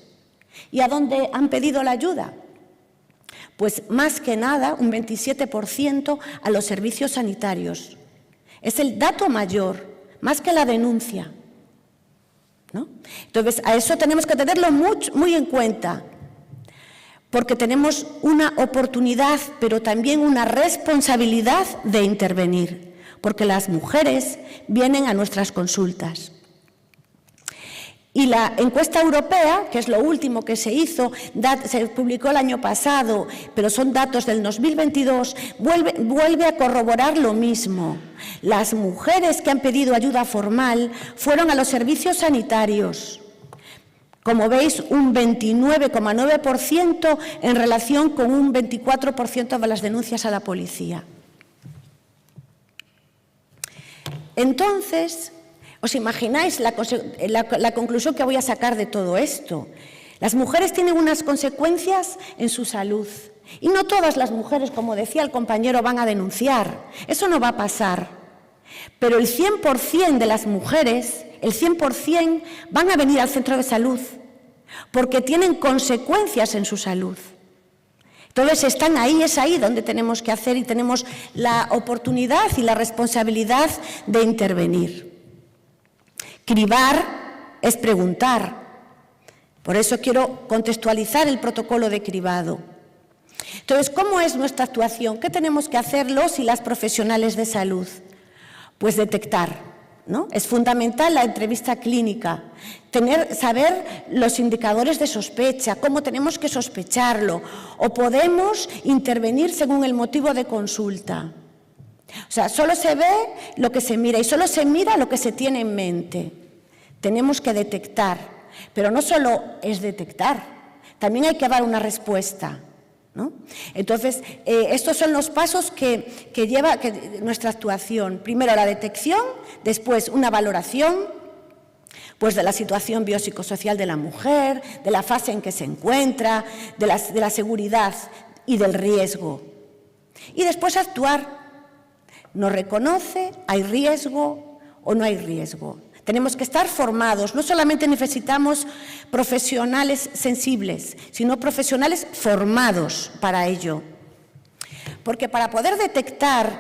¿Y a dónde han pedido la ayuda? Pues más que nada, un 27% a los servicios sanitarios. Es el dato mayor, más que la denuncia, ¿no? Entonces, a eso tenemos que tenerlo muy en cuenta, porque tenemos una oportunidad, pero también una responsabilidad de intervenir, porque las mujeres vienen a nuestras consultas. Y la encuesta europea, que es lo último que se hizo, se publicó el año pasado, pero son datos del 2022, vuelve a corroborar lo mismo. Las mujeres que han pedido ayuda formal fueron a los servicios sanitarios. Como veis, un 29,9% en relación con un 24% de las denuncias a la policía. Entonces, ¿os imagináis la conclusión que voy a sacar de todo esto? Las mujeres tienen unas consecuencias en su salud. Y no todas las mujeres, como decía el compañero, van a denunciar. Eso no va a pasar. Pero el 100% de las mujeres, el 100% van a venir al centro de salud porque tienen consecuencias en su salud. Entonces están ahí, es ahí donde tenemos que hacer y tenemos la oportunidad y la responsabilidad de intervenir. Cribar es preguntar. Por eso quiero contextualizar el protocolo de cribado. Entonces, ¿cómo es nuestra actuación? ¿Qué tenemos que hacer los y las profesionales de salud? Pues detectar. ¿no? Es fundamental la entrevista clínica, saber los indicadores de sospecha, cómo tenemos que sospecharlo, o podemos intervenir según el motivo de consulta. O sea, solo se ve lo que se mira y solo se mira lo que se tiene en mente. Tenemos que detectar, pero no solo es detectar, también hay que dar una respuesta, ¿no? Entonces, estos son los pasos que lleva nuestra actuación. Primero la detección, después una valoración, pues de la situación biopsicosocial de la mujer, de la fase en que se encuentra, de la seguridad y del riesgo. Y después actuar. ¿Nos reconoce? ¿Hay riesgo o no hay riesgo? Tenemos que estar formados. No solamente necesitamos profesionales sensibles, sino profesionales formados para ello. Porque para poder detectar,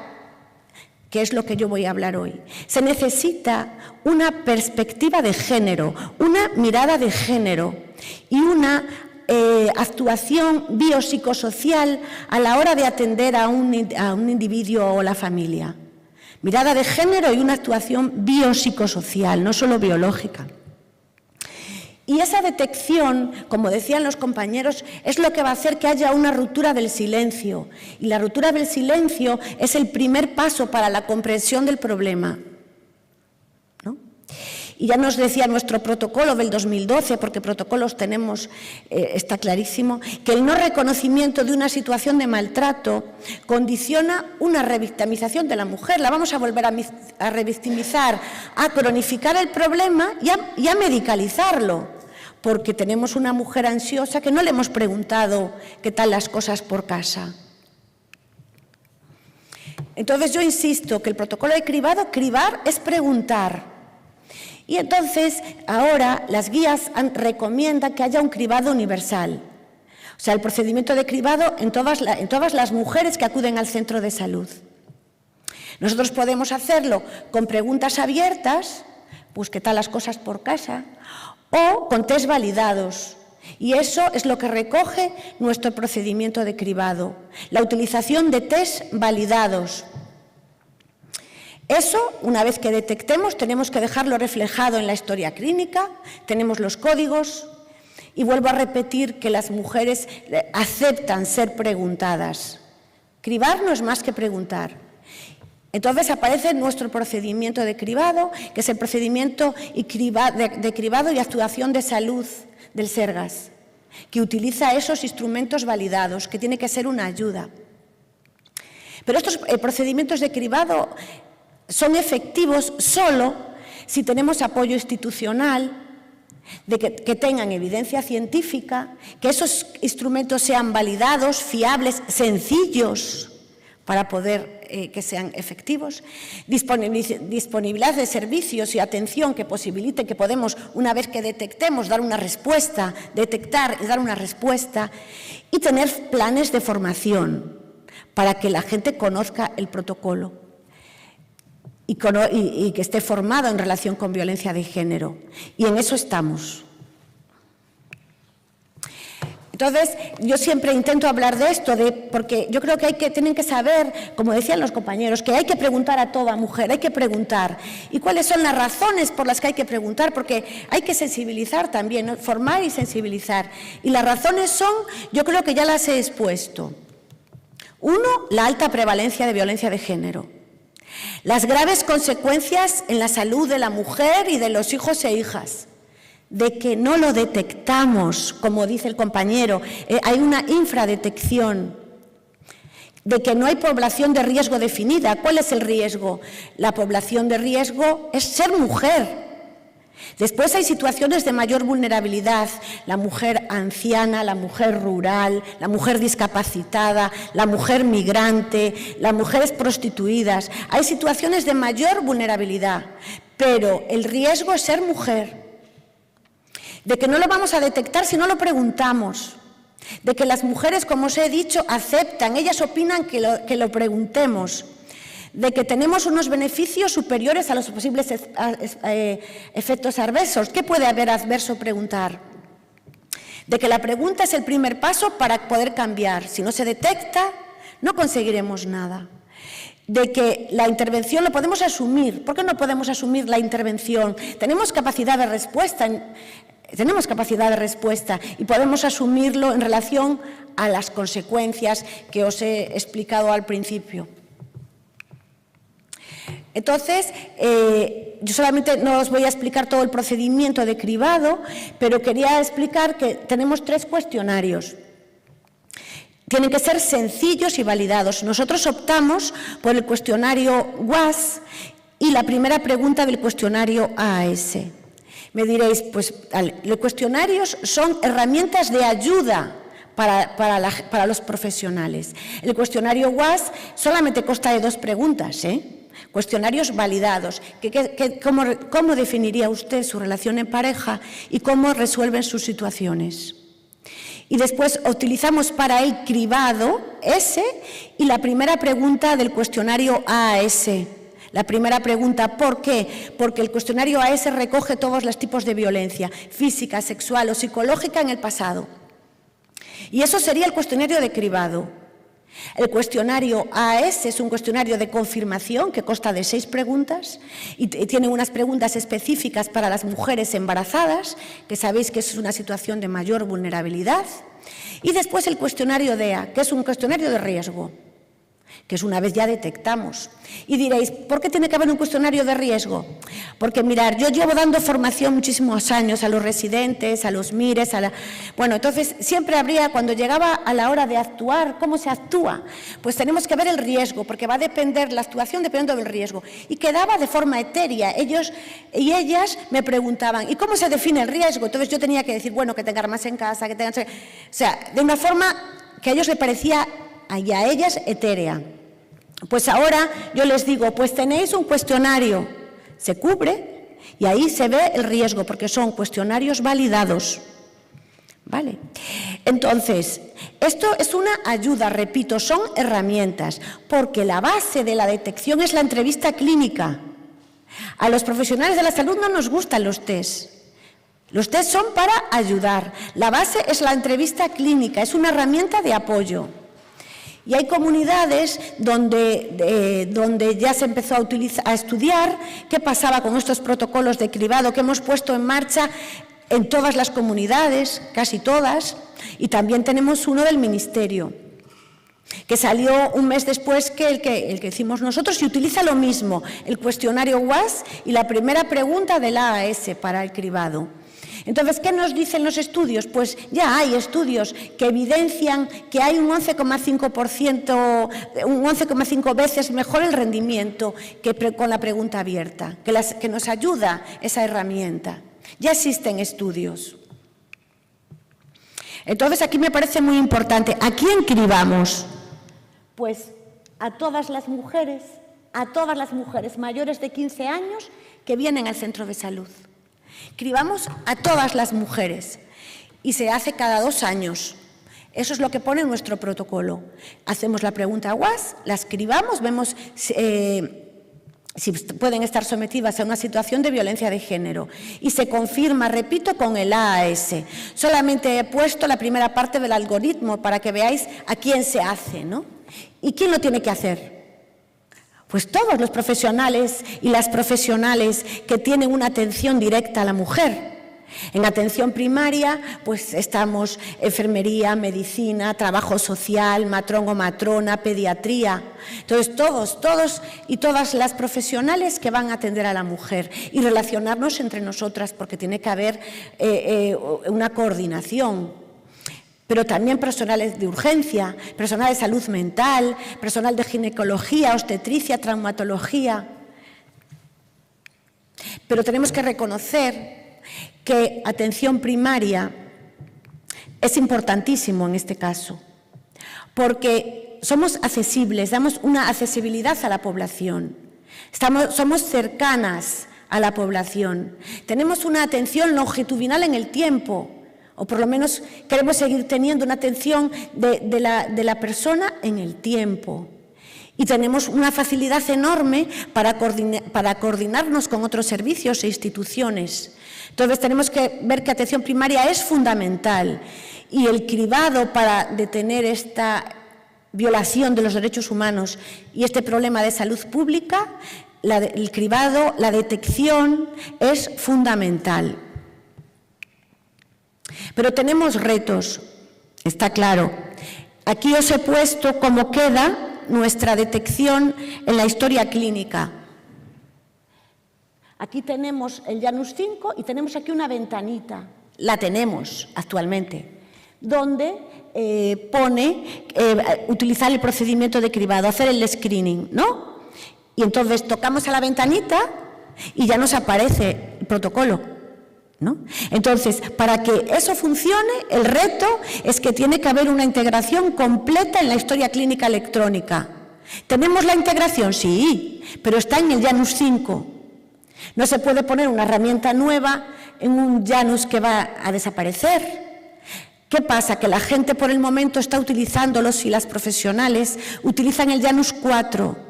que es lo que yo voy a hablar hoy, se necesita una perspectiva de género, una mirada de género y una actuación biopsicosocial a la hora de atender a un individuo o la familia. Mirada de género y una actuación biopsicosocial, no solo biológica. Y esa detección, como decían los compañeros, es lo que va a hacer que haya una ruptura del silencio. Y la ruptura del silencio es el primer paso para la comprensión del problema, ¿no? Y ya nos decía nuestro protocolo del 2012, porque protocolos tenemos, está clarísimo, que el no reconocimiento de una situación de maltrato condiciona una revictimización de la mujer. La vamos a volver a revictimizar, a cronificar el problema y a medicalizarlo, porque tenemos una mujer ansiosa que no le hemos preguntado qué tal las cosas por casa. Entonces yo insisto que el protocolo de cribado, cribar es preguntar. Y entonces, ahora, las guías recomiendan que haya un cribado universal. O sea, el procedimiento de cribado en todas las mujeres que acuden al centro de salud. Nosotros podemos hacerlo con preguntas abiertas, pues qué tal las cosas por casa, o con test validados. Y eso es lo que recoge nuestro procedimiento de cribado. La utilización de test validados. Eso, una vez que detectemos, tenemos que dejarlo reflejado en la historia clínica, tenemos los códigos y vuelvo a repetir que las mujeres aceptan ser preguntadas. Cribar no es más que preguntar. Entonces aparece nuestro procedimiento de cribado, que es el procedimiento de cribado y actuación de salud del Sergas, que utiliza esos instrumentos validados, que tiene que ser una ayuda. Pero estos procedimientos de cribado son efectivos solo si tenemos apoyo institucional, de que tengan evidencia científica, que esos instrumentos sean validados, fiables, sencillos para poder que sean efectivos, disponibilidad de servicios y atención que posibilite que podemos, una vez que detectemos, dar una respuesta, detectar y dar una respuesta, y tener planes de formación para que la gente conozca el protocolo. Y que esté formado en relación con violencia de género. Y en eso estamos. Entonces, yo siempre intento hablar de esto, porque yo creo que tienen que saber, como decían los compañeros, que hay que preguntar a toda mujer, hay que preguntar. ¿Y cuáles son las razones por las que hay que preguntar? Porque hay que sensibilizar también, ¿no? Formar y sensibilizar. Y las razones son, yo creo que ya las he expuesto. Uno, la alta prevalencia de violencia de género. Las graves consecuencias en la salud de la mujer y de los hijos e hijas, de que no lo detectamos, como dice el compañero, hay una infradetección, de que no hay población de riesgo definida. ¿Cuál es el riesgo? La población de riesgo es ser mujer. Después hay situaciones de mayor vulnerabilidad, la mujer anciana, la mujer rural, la mujer discapacitada, la mujer migrante, las mujeres prostituidas. Hay situaciones de mayor vulnerabilidad, pero el riesgo es ser mujer, de que no lo vamos a detectar si no lo preguntamos, de que las mujeres, como os he dicho, aceptan, ellas opinan que lo preguntemos, de que tenemos unos beneficios superiores a los posibles efectos adversos. ¿Qué puede haber adverso? Preguntar. De que la pregunta es el primer paso para poder cambiar. Si no se detecta, no conseguiremos nada. de que la intervención lo podemos asumir. ¿Por qué no podemos asumir la intervención? Tenemos capacidad de respuesta y podemos asumirlo en relación a las consecuencias que os he explicado al principio. Entonces, yo solamente no os voy a explicar todo el procedimiento de cribado, pero quería explicar que tenemos 3 cuestionarios. Tienen que ser sencillos y validados. Nosotros optamos por el cuestionario WAS y la primera pregunta del cuestionario AAS. Me diréis, pues los cuestionarios son herramientas de ayuda para los profesionales. El cuestionario WAS solamente consta de 2 preguntas, cuestionarios validados. ¿Cómo definiría usted su relación en pareja y cómo resuelven sus situaciones? Y después utilizamos para el cribado S y la primera pregunta del cuestionario AAS. La primera pregunta, ¿por qué? Porque el cuestionario AAS recoge todos los tipos de violencia, física, sexual o psicológica en el pasado. Y eso sería el cuestionario de cribado. El cuestionario AAS es un cuestionario de confirmación que consta de 6 preguntas y tiene unas preguntas específicas para las mujeres embarazadas, que sabéis que es una situación de mayor vulnerabilidad. Y después el cuestionario DEA, que es un cuestionario de riesgo, que es una vez ya detectamos. Y diréis, ¿por qué tiene que haber un cuestionario de riesgo? Porque, mirad, yo llevo dando formación muchísimos años a los residentes, a los MIRES, Bueno, entonces siempre habría, cuando llegaba a la hora de actuar, ¿cómo se actúa? Pues tenemos que ver el riesgo, porque va a depender la actuación dependiendo del riesgo. Y quedaba de forma etérea. Ellos y ellas me preguntaban, ¿y cómo se define el riesgo? Entonces yo tenía que decir, bueno, que tengan armas en casa, que tengan... O sea, de una forma que a ellos les parecía, y a ellas, etérea. Pues ahora yo les digo, pues tenéis un cuestionario, se cubre y ahí se ve el riesgo, porque son cuestionarios validados. ¿Vale? Entonces, esto es una ayuda, repito, son herramientas, porque la base de la detección es la entrevista clínica. A los profesionales de la salud no nos gustan los test. Los test son para ayudar. La base es la entrevista clínica, es una herramienta de apoyo. Y hay comunidades donde ya se empezó a estudiar qué pasaba con estos protocolos de cribado que hemos puesto en marcha en todas las comunidades, casi todas, y también tenemos uno del Ministerio, que salió un mes después que el que hicimos nosotros y utiliza lo mismo, el cuestionario WAS y la primera pregunta del AAS para el cribado. Entonces, ¿qué nos dicen los estudios? Pues ya hay estudios que evidencian que hay un 11,5%, un 11,5 veces mejor el rendimiento que con la pregunta abierta, que nos ayuda esa herramienta. Ya existen estudios. Entonces, aquí me parece muy importante. ¿A quién cribamos? Pues a todas las mujeres mayores de 15 años que vienen al centro de salud. Cribamos a todas las mujeres y se hace cada 2 años. Eso es lo que pone nuestro protocolo. Hacemos la pregunta WAS, las cribamos, vemos si pueden estar sometidas a una situación de violencia de género y se confirma, repito, con el AAS. Solamente he puesto la primera parte del algoritmo para que veáis a quién se hace, ¿no? ¿Y quién lo tiene que hacer? Pues todos los profesionales y las profesionales que tienen una atención directa a la mujer. En atención primaria, pues estamos enfermería, medicina, trabajo social, matrón o matrona, pediatría. Entonces, todos y todas las profesionales que van a atender a la mujer y relacionarnos entre nosotras, porque tiene que haber una coordinación. Pero también personal de urgencia, personal de salud mental, personal de ginecología, obstetricia, traumatología. Pero tenemos que reconocer que atención primaria es importantísimo en este caso, porque somos accesibles, damos una accesibilidad a la población, somos cercanas a la población, tenemos una atención longitudinal en el tiempo, o por lo menos queremos seguir teniendo una atención de la persona en el tiempo. Y tenemos una facilidad enorme para coordinarnos con otros servicios e instituciones. Entonces tenemos que ver que atención primaria es fundamental y el cribado para detener esta violación de los derechos humanos y este problema de salud pública, el cribado, la detección es fundamental. Pero tenemos retos, está claro. Aquí os he puesto cómo queda nuestra detección en la historia clínica. Aquí tenemos el Janus 5 y tenemos aquí una ventanita, la tenemos actualmente, donde pone utilizar el procedimiento de cribado, hacer el screening, ¿no? Y entonces tocamos a la ventanita y ya nos aparece el protocolo, ¿no? Entonces, para que eso funcione, el reto es que tiene que haber una integración completa en la historia clínica electrónica. ¿Tenemos la integración? Sí, pero está en el Janus 5. No se puede poner una herramienta nueva en un Janus que va a desaparecer. ¿Qué pasa? Que la gente por el momento está utilizándolos y las profesionales utilizan el Janus 4.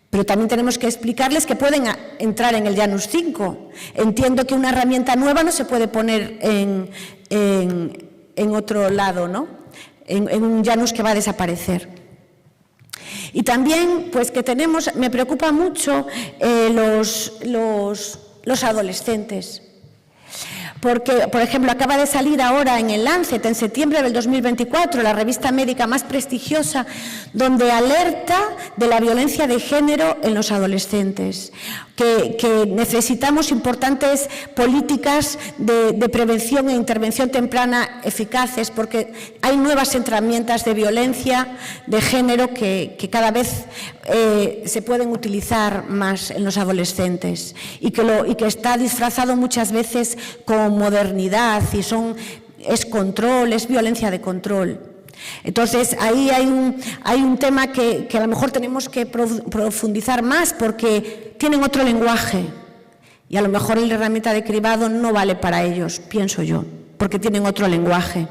Pero también tenemos que explicarles que pueden entrar en el Janus 5. Entiendo que una herramienta nueva no se puede poner en otro lado, ¿no? En un Janus que va a desaparecer. Y también, pues que tenemos, me preocupa mucho los adolescentes. Porque, por ejemplo, acaba de salir ahora en el Lancet, en septiembre del 2024, la revista médica más prestigiosa, donde alerta de la violencia de género en los adolescentes, que necesitamos importantes políticas de prevención e intervención temprana eficaces, porque hay nuevas herramientas de violencia de género que cada vez se pueden utilizar más en los adolescentes y que está disfrazado muchas veces con modernidad y es control, es violencia de control. Entonces, ahí hay un tema que a lo mejor tenemos que profundizar más porque tienen otro lenguaje y a lo mejor la herramienta de cribado no vale para ellos, pienso yo, porque tienen otro lenguaje.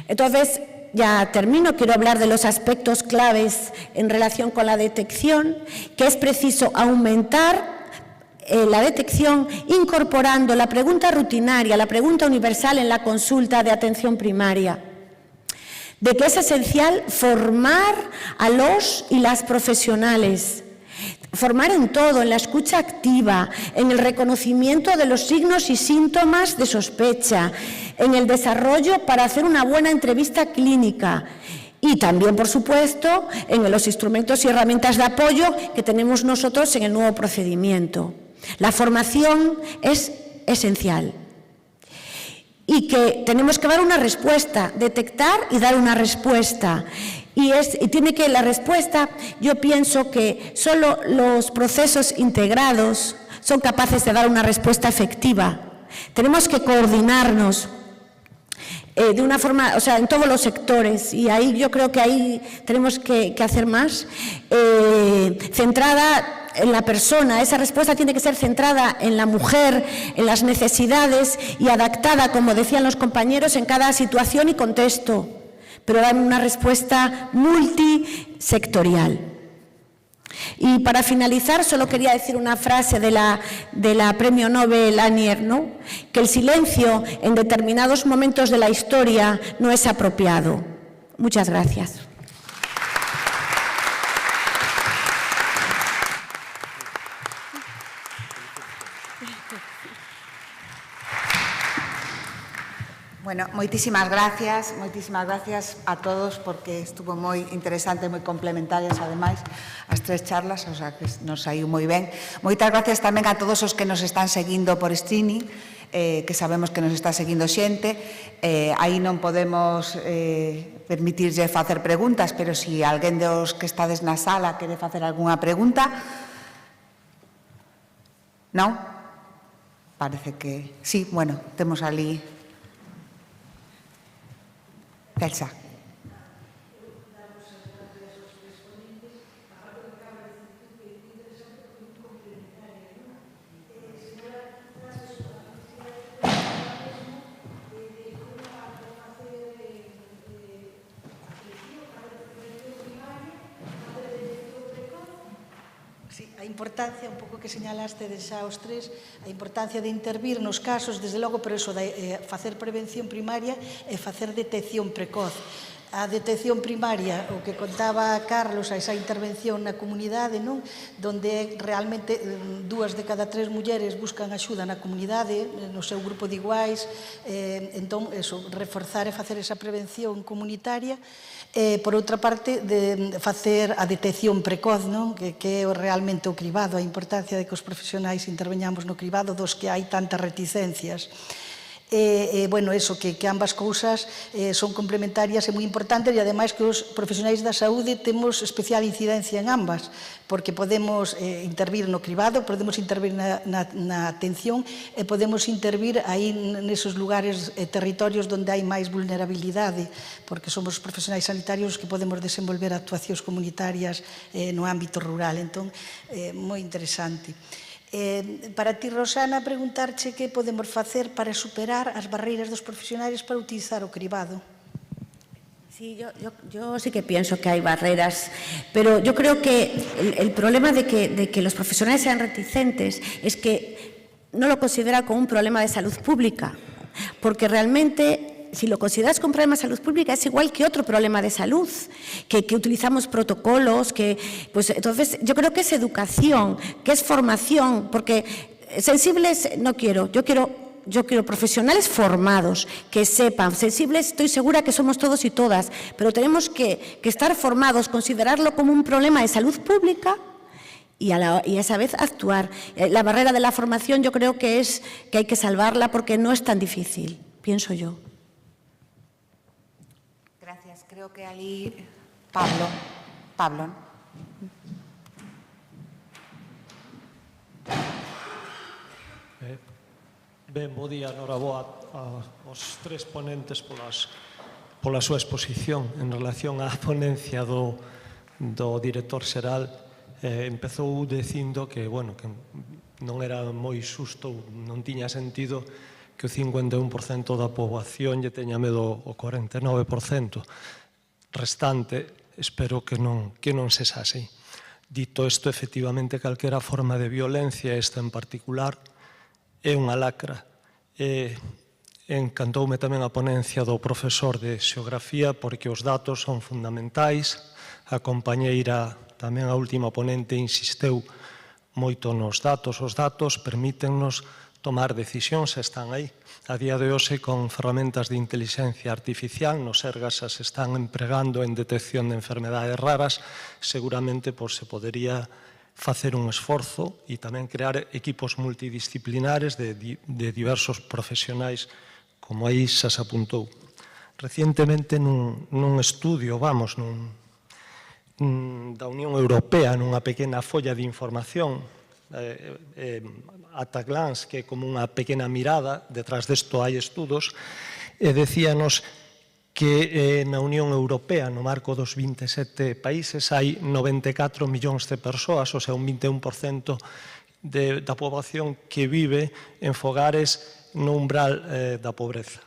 Entonces, ya termino, quiero hablar de los aspectos claves en relación con la detección, que es preciso aumentar la detección incorporando la pregunta rutinaria, la pregunta universal en la consulta de atención primaria, de que es esencial formar a los y las profesionales, formar en todo, en la escucha activa, en el reconocimiento de los signos y síntomas de sospecha, en el desarrollo para hacer una buena entrevista clínica y también, por supuesto, en los instrumentos y herramientas de apoyo que tenemos nosotros en el nuevo procedimiento. La formación es esencial y que tenemos que dar una respuesta, detectar y dar una respuesta. Y tiene que la respuesta, yo pienso que solo los procesos integrados son capaces de dar una respuesta efectiva. Tenemos que coordinarnos de una forma, o sea, en todos los sectores, y ahí yo creo que ahí tenemos que hacer más, centrada en la persona. Esa respuesta tiene que ser centrada en la mujer, en las necesidades y adaptada, como decían los compañeros, en cada situación y contexto, pero dar una respuesta multisectorial. Y para finalizar, solo quería decir una frase de la premio Nobel Lanier, ¿no? Que el silencio en determinados momentos de la historia no es apropiado. Muchas gracias.
Bueno, moitísimas gracias a todos porque estuvo moi interesante, moi complementarias ademais as tres charlas, o sea que nos saiu moi ben. Moitas gracias tamén a todos os que nos están seguindo por streaming, que sabemos que nos está seguindo xente. Aí non podemos permitirlle facer preguntas, pero se alguén dos que estades na sala quere facer algunha pregunta. Non? Parece que sí, bueno, temos ali Elsa.
A importancia, un pouco que señalaste xa os tres, a importancia de intervir nos casos, desde logo, pero iso de facer prevención primaria e facer detección precoz. a detección primaria, o que contaba Carlos, a esa intervención na comunidade, non? Donde realmente 2 de cada 3 mulleres buscan axuda na comunidade, no seu grupo de iguais, entón, eso, reforzar e facer esa prevención comunitaria. Por outra parte, de facer a detección precoz, non? Que é realmente o cribado, a importancia de que os profesionais interveñamos no cribado dos que hai tantas reticencias. Bueno, eso, que ambas cousas son complementarias e moi importantes, e ademais que os profesionais da saúde temos especial incidencia en ambas, porque podemos intervir no cribado, podemos intervir na atención e podemos intervir aí nesos lugares e territorios onde hai máis vulnerabilidade, porque somos profesionais sanitarios que podemos desenvolver actuacións comunitarias no ámbito rural. Entón, moi interesante. Para ti, Rosana, preguntarche que podemos facer para superar as barreiras dos profesionais para utilizar o cribado.
Sí, yo sí que pienso que hay barreras, pero yo creo que el problema de que los profesionales sean reticentes es que no lo consideran como un problema de salud pública, porque realmente, si lo consideras como un problema de salud pública, es igual que otro problema de salud, que utilizamos protocolos, pues entonces yo creo que es educación, que es formación, porque sensibles no quiero, yo quiero profesionales formados, que sepan, sensibles estoy segura que somos todos y todas, pero tenemos que estar formados, considerarlo como un problema de salud pública y a esa vez actuar. La barrera de la formación yo creo que hay que salvarla porque no es tan difícil, pienso yo.
Gracias. Creo que ali Pablo.
Ben, bo día, noraboa aos 3 ponentes pola súa exposición en relación á ponencia do director xeral. Empezou dicindo que, bueno, que non era moi xusto, non tiña sentido que o 51% da poboación lle teña medo o 49% restante. Espero que non sexa así. Dito isto, efectivamente, calquera forma de violencia, esta en particular, é unha lacra. Encantoume tamén a ponencia do profesor de xeografía porque os datos son fundamentais. A compañeira, tamén a última ponente, insisteu moito nos datos. Os datos permítennos tomar decisións, están aí. A día de hoxe, con ferramentas de inteligencia artificial, nos Sergas se están empregando en detección de enfermedades raras, seguramente se podería facer un esforzo e tamén crear equipos multidisciplinares de diversos profesionais, como aí xa se apuntou. Recientemente, nun estudio, da Unión Europea, nunha pequena folla de información, at a glance, que é como unha pequena mirada, detrás desto hai estudos, e decíanos que na Unión Europea, no marco dos 27 países, hai 94 millóns de persoas, ou sea, un 21% da poboación que vive en fogares no umbral da pobreza.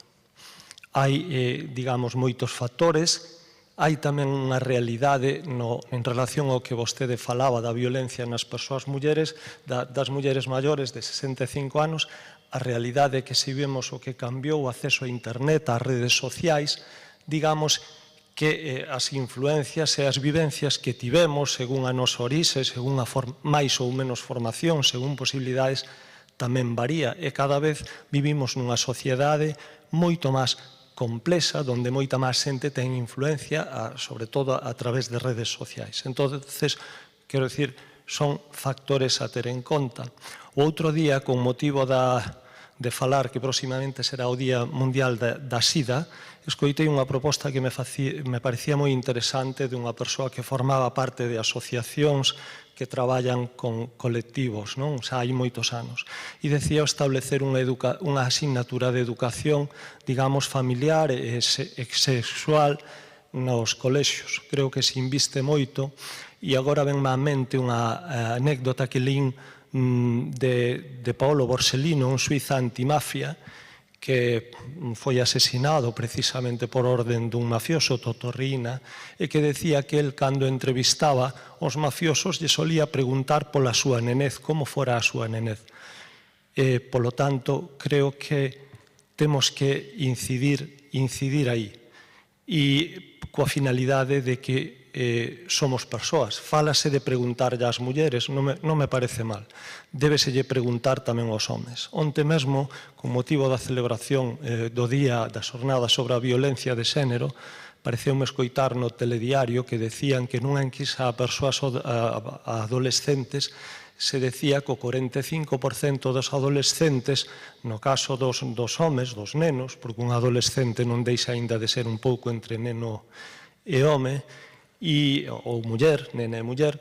Hai, digamos, moitos factores. Hai tamén unha realidade en relación ao que vostede falaba da violencia nas persoas mulleres, das mulleres maiores de 65 anos. A realidade é que se vemos o que cambiou o acceso a internet, ás redes sociais, digamos que as influencias e as vivencias que tivemos según a nosa orixe, según a máis ou menos formación, según posibilidades, tamén varía. E cada vez vivimos nunha sociedade moito máis complexa, onde moita máis xente ten influencia, sobre todo a través de redes sociais. Entonces, quero dicir, son factores a ter en conta. O outro día, con motivo de falar que próximamente será o Día Mundial da SIDA, escoitei unha proposta que me parecía moi interesante de unha persoa que formaba parte de asociacións que traballan con colectivos, non? Xa hai moitos anos. E decía establecer unha asignatura de educación, digamos, familiar e sexual nos colexios. Creo que se inviste moito e agora venme á mente unha anécdota que lín de Paolo Borsellino, un suiza antimafia, que foi asesinado precisamente por orden dun mafioso, Totorrina, e que decía que el, cando entrevistaba os mafiosos, lle solía preguntar pola súa nenez, como fora a súa nenez. Polo tanto, creo que temos que incidir aí. E coa finalidade de que somos persoas. Fálase de preguntar ás mulleres, non me parece mal. Débeselle preguntar tamén aos homes. Onte mesmo, con motivo da celebración do Día da Xornada sobre a Violencia de Xénero, pareceume escoitar no telediario que decían que nunha enquisa a persoas a adolescentes se decía que o 45% dos adolescentes, no caso dos homes, dos nenos, porque un adolescente non deixa aínda de ser un pouco entre neno e home, ou muller, nena e muller,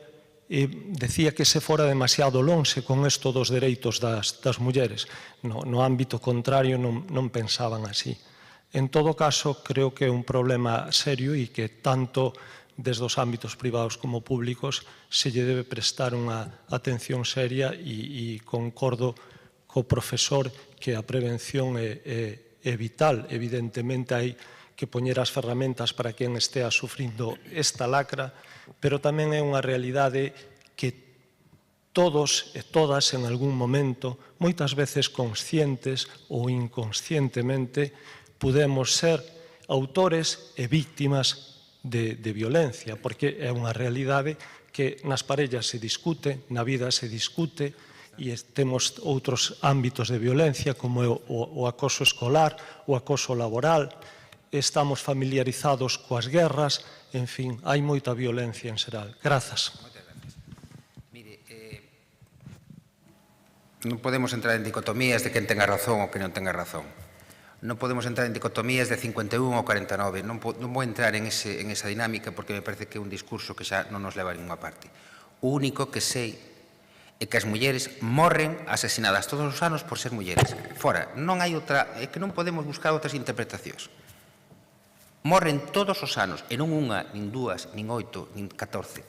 decía que se fora demasiado lonxe con isto dos dereitos das mulleres. No ámbito contrario non pensaban así. En todo caso, creo que é un problema serio e que tanto desde os ámbitos privados como públicos se lle debe prestar unha atención seria e concordo co profesor que a prevención é vital. Evidentemente hai que poñer as ferramentas para quen estea sufrindo esta lacra, pero tamén é unha realidade que todos e todas en algún momento, moitas veces conscientes ou inconscientemente, podemos ser autores e víctimas de violencia, porque é unha realidade que nas parellas se discute, na vida se discute, e temos outros ámbitos de violencia, como é o acoso escolar, o acoso laboral, estamos familiarizados coas guerras, en fin, hai moita violencia en xeral. Grazas.
Mire, non podemos entrar en dicotomías de quen tenga razón ou que non tenga razón. Non podemos entrar en dicotomías de 51 ou 49. Non vou entrar en esa dinámica porque me parece que é un discurso que xa non nos leva a ninguna parte. O único que sei é que as mulleres morren asesinadas todos os anos por ser mulleres. Fora, non hai outra, é que non podemos buscar outras interpretacións. Morren todos os anos, e non unha, nin dúas, nin 8, nin 14,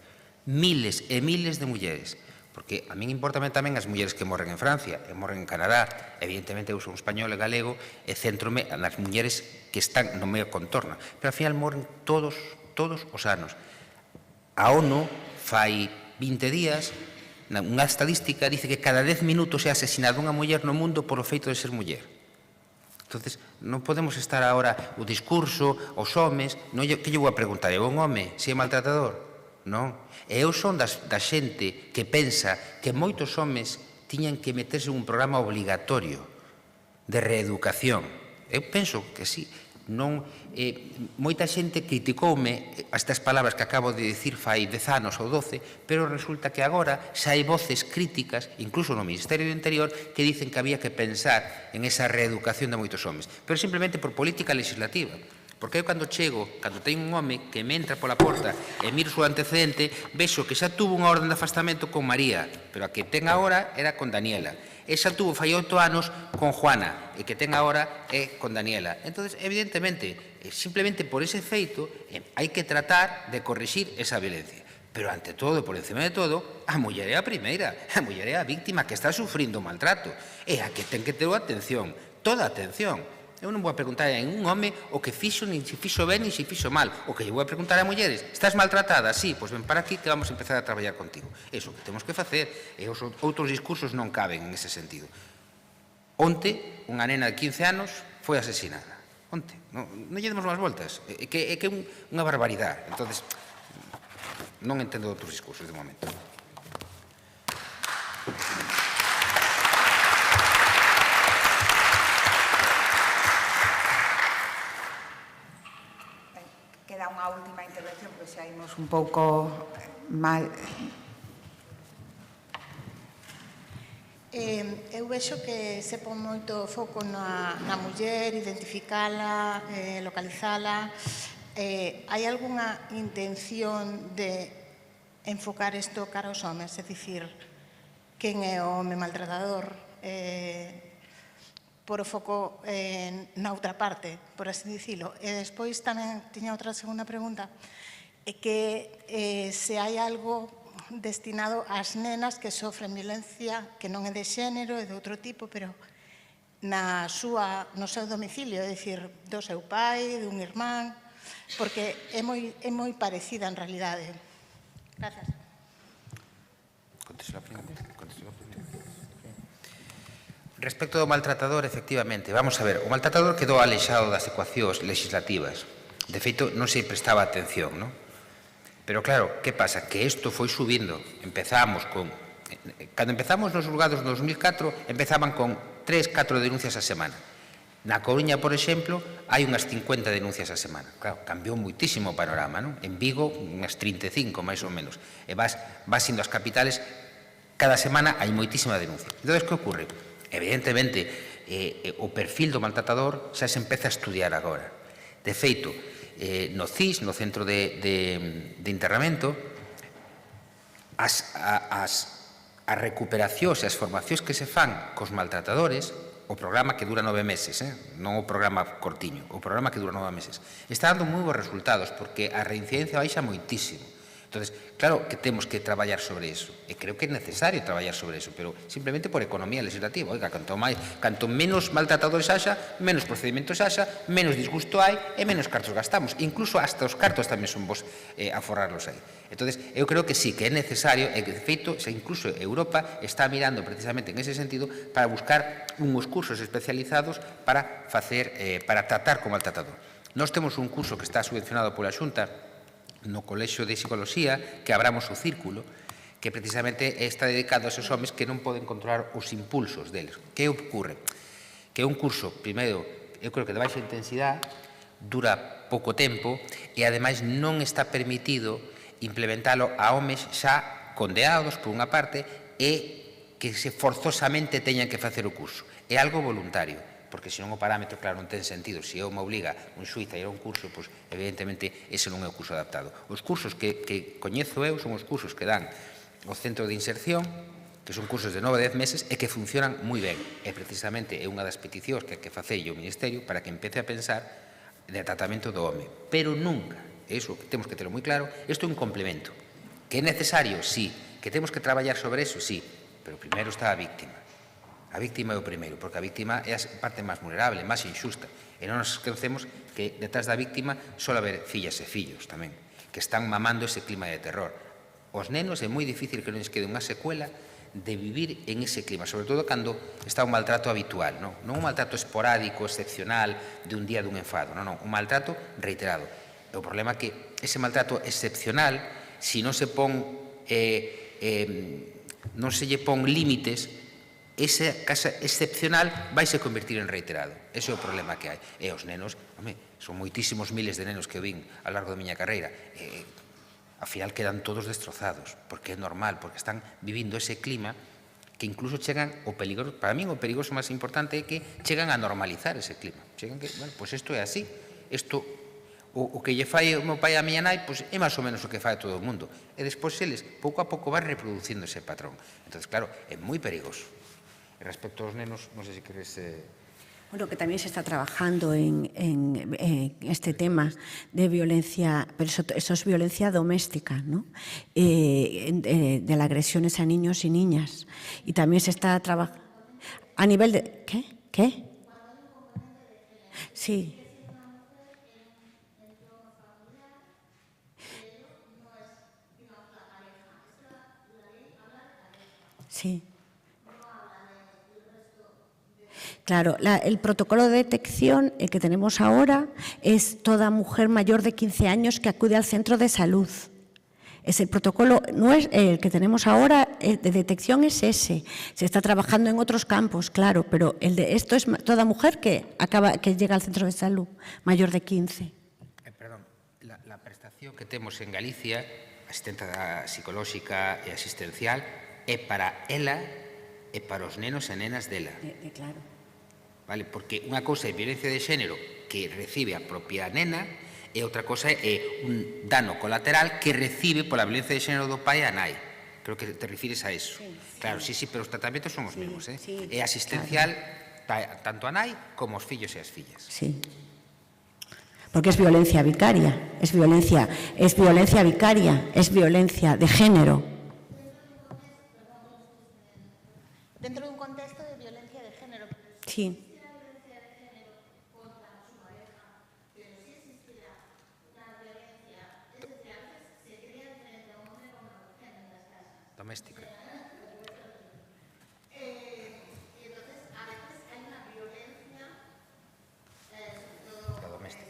miles e miles de mulleres. Porque a min importame tamén as mulleres que morren en Francia, e morren en Canadá, evidentemente eu son español e galego, e centrome nas mulleres que están no meu contorno. Pero ao final morren todos os anos. A ONU fai 20 días, unha estadística dice que cada 10 minutos é asesinada unha muller no mundo por o feito de ser muller. Entonces, non podemos estar agora o discurso, os homes, que lle vou a preguntar? É un home se é maltratador? Non. E eu son da xente que pensa que moitos homes tiñan que meterse en un programa obligatorio de reeducación. Eu penso que sí. Moita xente criticoume estas palabras que acabo de dicir fai 10 anos ou 12, pero resulta que agora xa hai voces críticas, incluso no Ministerio do Interior, que dicen que había que pensar en esa reeducación de moitos homes, pero simplemente por política legislativa. Porque eu cando chego, cando teño un home que me entra pola porta e miro o seu antecedente, vexo que xa tuvo unha orden de afastamento con María, pero a que ten agora era con Daniela. E xa tuvo fai 8 anos con Juana, e que ten agora é con Daniela. Entón, evidentemente, simplemente por ese feito, hai que tratar de corrixir esa violencia. Pero, ante todo, por encima de todo, a muller é a primeira, a muller é a víctima que está sufrindo maltrato, e a que ten que ter atención, toda a atención. Eu non vou a preguntar a un home o que fixo, nin se fixo ben, nin se fixo mal. O que lle vou a preguntar a mulleres, estás maltratada? Sí, pois ven para aquí que vamos a empezar a traballar contigo. Iso que temos que facer, e os outros discursos non caben en ese sentido. Onte, unha nena de 15 anos foi asesinada. Onte, non lle demos máis voltas. É que é unha barbaridade. Entón, non entendo outros discursos de momento.
Queda unha última intervención, porque xa imos un pouco mal.
Eu vexo que se pon moito foco na muller, identificala, localizala. Hai algunha intención de enfocar isto cara aos homes? É dicir, quen é o home maltratador? Por o foco na outra parte, por así dicilo. E despois tamén tiña outra segunda pregunta, é que se hai algo destinado ás nenas que sofren violencia que non é de xénero, é de outro tipo, pero no seu domicilio, é dicir, do seu pai, dun irmán, porque é moi parecida en realidade. Gracias.
Contesto a pregunta. Respecto do maltratador, efectivamente, vamos a ver, o maltratador quedou alexado das ecuacións legislativas. De feito, non se prestaba atención, non? Pero claro, que pasa? Que isto foi subindo. Cando empezamos nos xulgados no 2004, empezaban con 3-4 denuncias a semana. Na Coruña, por exemplo, hai unhas 50 denuncias a semana. Claro, cambiou moitísimo o panorama, non? En Vigo, unhas 35, máis ou menos. E vas indo ás capitales, cada semana hai moitísima denuncia. Entón, que ocorre? Evidentemente, o perfil do maltratador xa se empeza a estudiar agora. De feito, no CIS, no Centro de Internamento, as recuperacións e as formacións que se fan cos maltratadores, o programa que dura 9 meses, non o programa cortiño, o programa que dura 9 meses, está dando moi bons resultados porque a reincidencia baixa moitísimo. Entonces, claro que temos que traballar sobre eso, e creo que é necesario traballar sobre eso, pero simplemente por economía legislativa. Oiga, canto menos maltratadores haxa, menos procedimentos haxa, menos disgusto hai e menos cartos gastamos. Incluso hasta os cartos tamén son vos a forrarlos aí. Entonces, eu creo que sí, que é necesario, e que de feito, incluso Europa está mirando precisamente en ese sentido para buscar unhos cursos especializados para tratar co maltratador. Nós temos un curso que está subvencionado pola Xunta no Colexio de Psicología, que abramos o círculo, que precisamente está dedicado a esos homes que non poden controlar os impulsos deles. Que ocorre? Que é un curso, primeiro, eu creo que de baixa intensidade, dura pouco tempo e, ademais, non está permitido implementalo a homes xa condeados, por unha parte, e que forzosamente teñan que facer o curso. É algo voluntario, porque senón o parámetro, claro, non ten sentido. Se eu me obliga un xuiz a ir a un curso, pois, evidentemente, ese non é o curso adaptado. Os cursos que coñezo eu son os cursos que dan o Centro de Inserción, que son cursos de 9 a 10 meses e que funcionan moi ben. E, precisamente, é unha das peticións que facei o Ministerio para que empece a pensar de tratamento do home. Pero nunca, eso temos que terlo moi claro, isto é un complemento. Que é necesario, sí. Que temos que traballar sobre eso, sí. Pero primeiro está a víctima. A víctima é o primeiro, porque a víctima é a parte máis vulnerable, máis injusta. E non nos esquecemos que detrás da víctima só haber fillas e fillos tamén, que están mamando ese clima de terror. Os nenos é moi difícil que non lles quede unha secuela de vivir en ese clima, sobre todo cando está un maltrato habitual, non un maltrato esporádico, excepcional, de un día dun enfado, non, un maltrato reiterado. E o problema é que ese maltrato excepcional, se non se lle pon límites, esa casa excepcional vai se convertir en reiterado. Ese é o problema que hai. E os nenos, son moitísimos miles de nenos que vin ao largo da miña carreira, ao final quedan todos destrozados, porque é normal, porque están vivindo ese clima que incluso chegan o perigoso, para mí o perigoso máis importante é que chegan a normalizar ese clima. Chegan que, bueno, pois isto é así, isto o que lle fai o meu pai e a miña nai, pois é máis ou menos o que fai todo o mundo. E despois eles, pouco a pouco, van reproducindo ese patrón. Entón, claro, é moi perigoso. Respecto aos nenos, non sei se queres...
Bueno, que también se está trabajando en este tema de violencia, pero eso es violencia doméstica, ¿no? De las agresiones a niños y niñas. Y también se está trabajando a nivel de... ¿Qué? Sí. Sí. Claro, el protocolo de detección que tenemos ahora es toda mujer mayor de 15 años que acude al centro de salud. Es el protocolo, no es el que tenemos ahora de detección es ese. Se está trabajando en otros campos, claro, pero el de esto es toda mujer que llega al centro de salud mayor de 15.
Perdón, la prestación que temos en Galicia, asistenta psicolóxica e asistencial, é para ela e para os nenos e nenas dela.
Claro.
Vale? Porque unha cousa é violencia de xénero que recibe a propia nena e outra cousa é un dano colateral que recibe pola violencia de xénero do pai e a nai. Creo que te refires a eso. Sí. Claro, sí, pero os tratamentos son os mesmos. Sí, é asistencial tanto a nai como aos fillos e as fillas.
Sí. Porque es violencia vicaria, es violencia vicaria, es violencia de género.
Dentro de un contexto de violencia de género.
Sí.
Doméstica.
Entonces, a veces hay una violencia
La doméstica.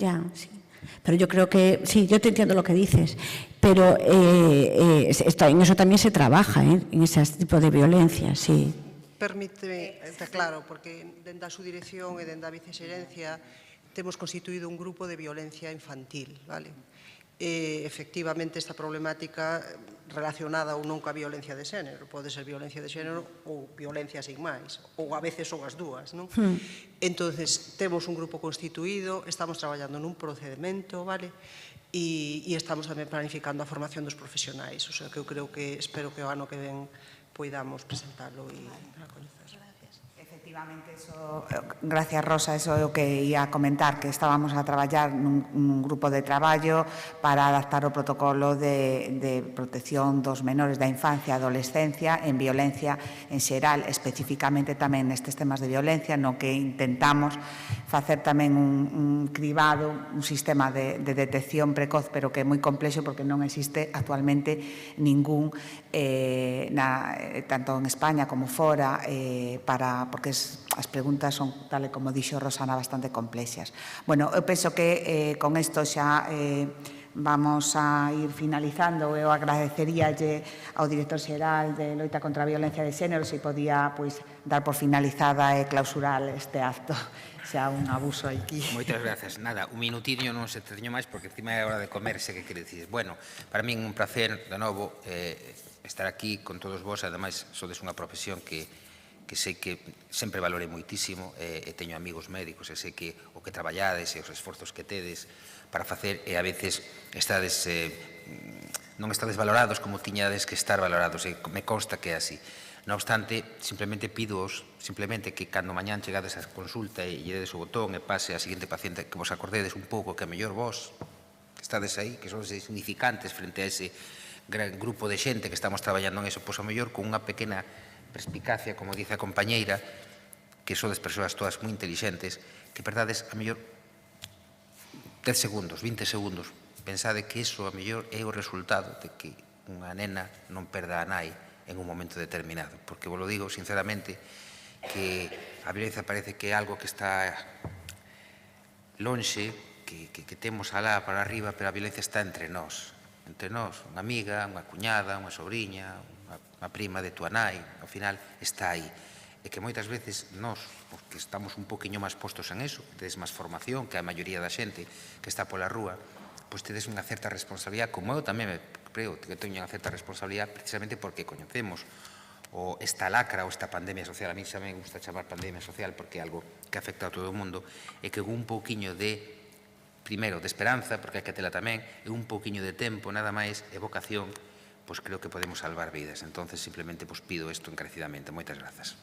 Ya, sí. Pero yo creo que, sí, yo te entiendo lo que dices, pero en eso también se trabaja, en ese tipo de violencia, sí.
Permíteme, está claro, porque dende a súa dirección e dende a viceserencia temos constituído un grupo de violencia infantil, vale? Efectivamente, esta problemática relacionada ou non coa violencia de xénero, pode ser violencia de xénero ou violencia sin máis, ou a veces son as dúas, non? Entonces, temos un grupo constituído, estamos traballando nun procedimento, vale? E estamos tamén planificando a formación dos profesionais, o sea que eu creo que, espero que o ano que ven poidamos presentalo e a coñecer.
Efectivamente, eso, gracias Rosa, eso é o que ia a comentar, que estábamos a traballar nun grupo de traballo para adaptar o protocolo de protección dos menores da infancia e adolescencia en violencia en xeral, especificamente tamén nestes temas de violencia, no que intentamos facer tamén un cribado, un sistema de detección precoz, pero que é moi complexo porque non existe actualmente ningún, tanto en España como fora, porque as preguntas son, tal e como dixo Rosana, bastante complexas. Bueno, eu penso que con isto xa vamos a ir finalizando. Eu agradeceríalle ao director xeral de Loita contra a Violencia de Xénero se podía dar por finalizada e clausurar este acto. Xa un abuso aquí.
Moitas grazas. Nada, un minutiño non se teño máis porque encima é hora de comer, sei que quere dicir. Bueno, para min un placer, de novo, estar aquí con todos vos. Ademais, sodes unha profesión que sei que sempre valorei moitísimo, e teño amigos médicos, e sei que o que traballades e os esforzos que tedes para facer, e a veces non estades valorados como tiñades que estar valorados, e me consta que é así. Non obstante, simplemente pidoos que cando mañán chegades a consulta e llededes o botón e pase a seguinte paciente, que vos acordedes un pouco que a mellor vos, que estades aí, que sodes significantes frente a ese gran grupo de xente que estamos traballando en eso, pois a mellor con unha pequena perspicacia, como dice a compañeira, que sodes persoas todas moi intelixentes, que perdades a mellor 10 segundos, 20 segundos, pensade que iso a mellor é o resultado de que unha nena non perda a nai en un momento determinado, porque vos lo digo sinceramente que a violencia parece que é algo que está lonxe, que temos alá para arriba, pero a violencia está entre nós, unha amiga, unha cuñada, unha sobrinha, unha prima de tua nai, ao final está aí. E que moitas veces nós, que estamos un poquinho máis postos en eso, que tedes máis formación que a maioría da xente que está pola rúa, pois tedes unha certa responsabilidade, como eu tamén creo que teño unha certa responsabilidade precisamente porque coñecemos esta lacra ou esta pandemia social, a mí xa me gusta chamar pandemia social porque é algo que afecta a todo o mundo, e que un pouquiño de, primeiro, de esperanza, porque hai que tela tamén, e un pouquiño de tempo, nada máis, e vocación, pois creo que podemos salvar vidas. Entonces, simplemente pido isto encarecidamente. Moitas grazas.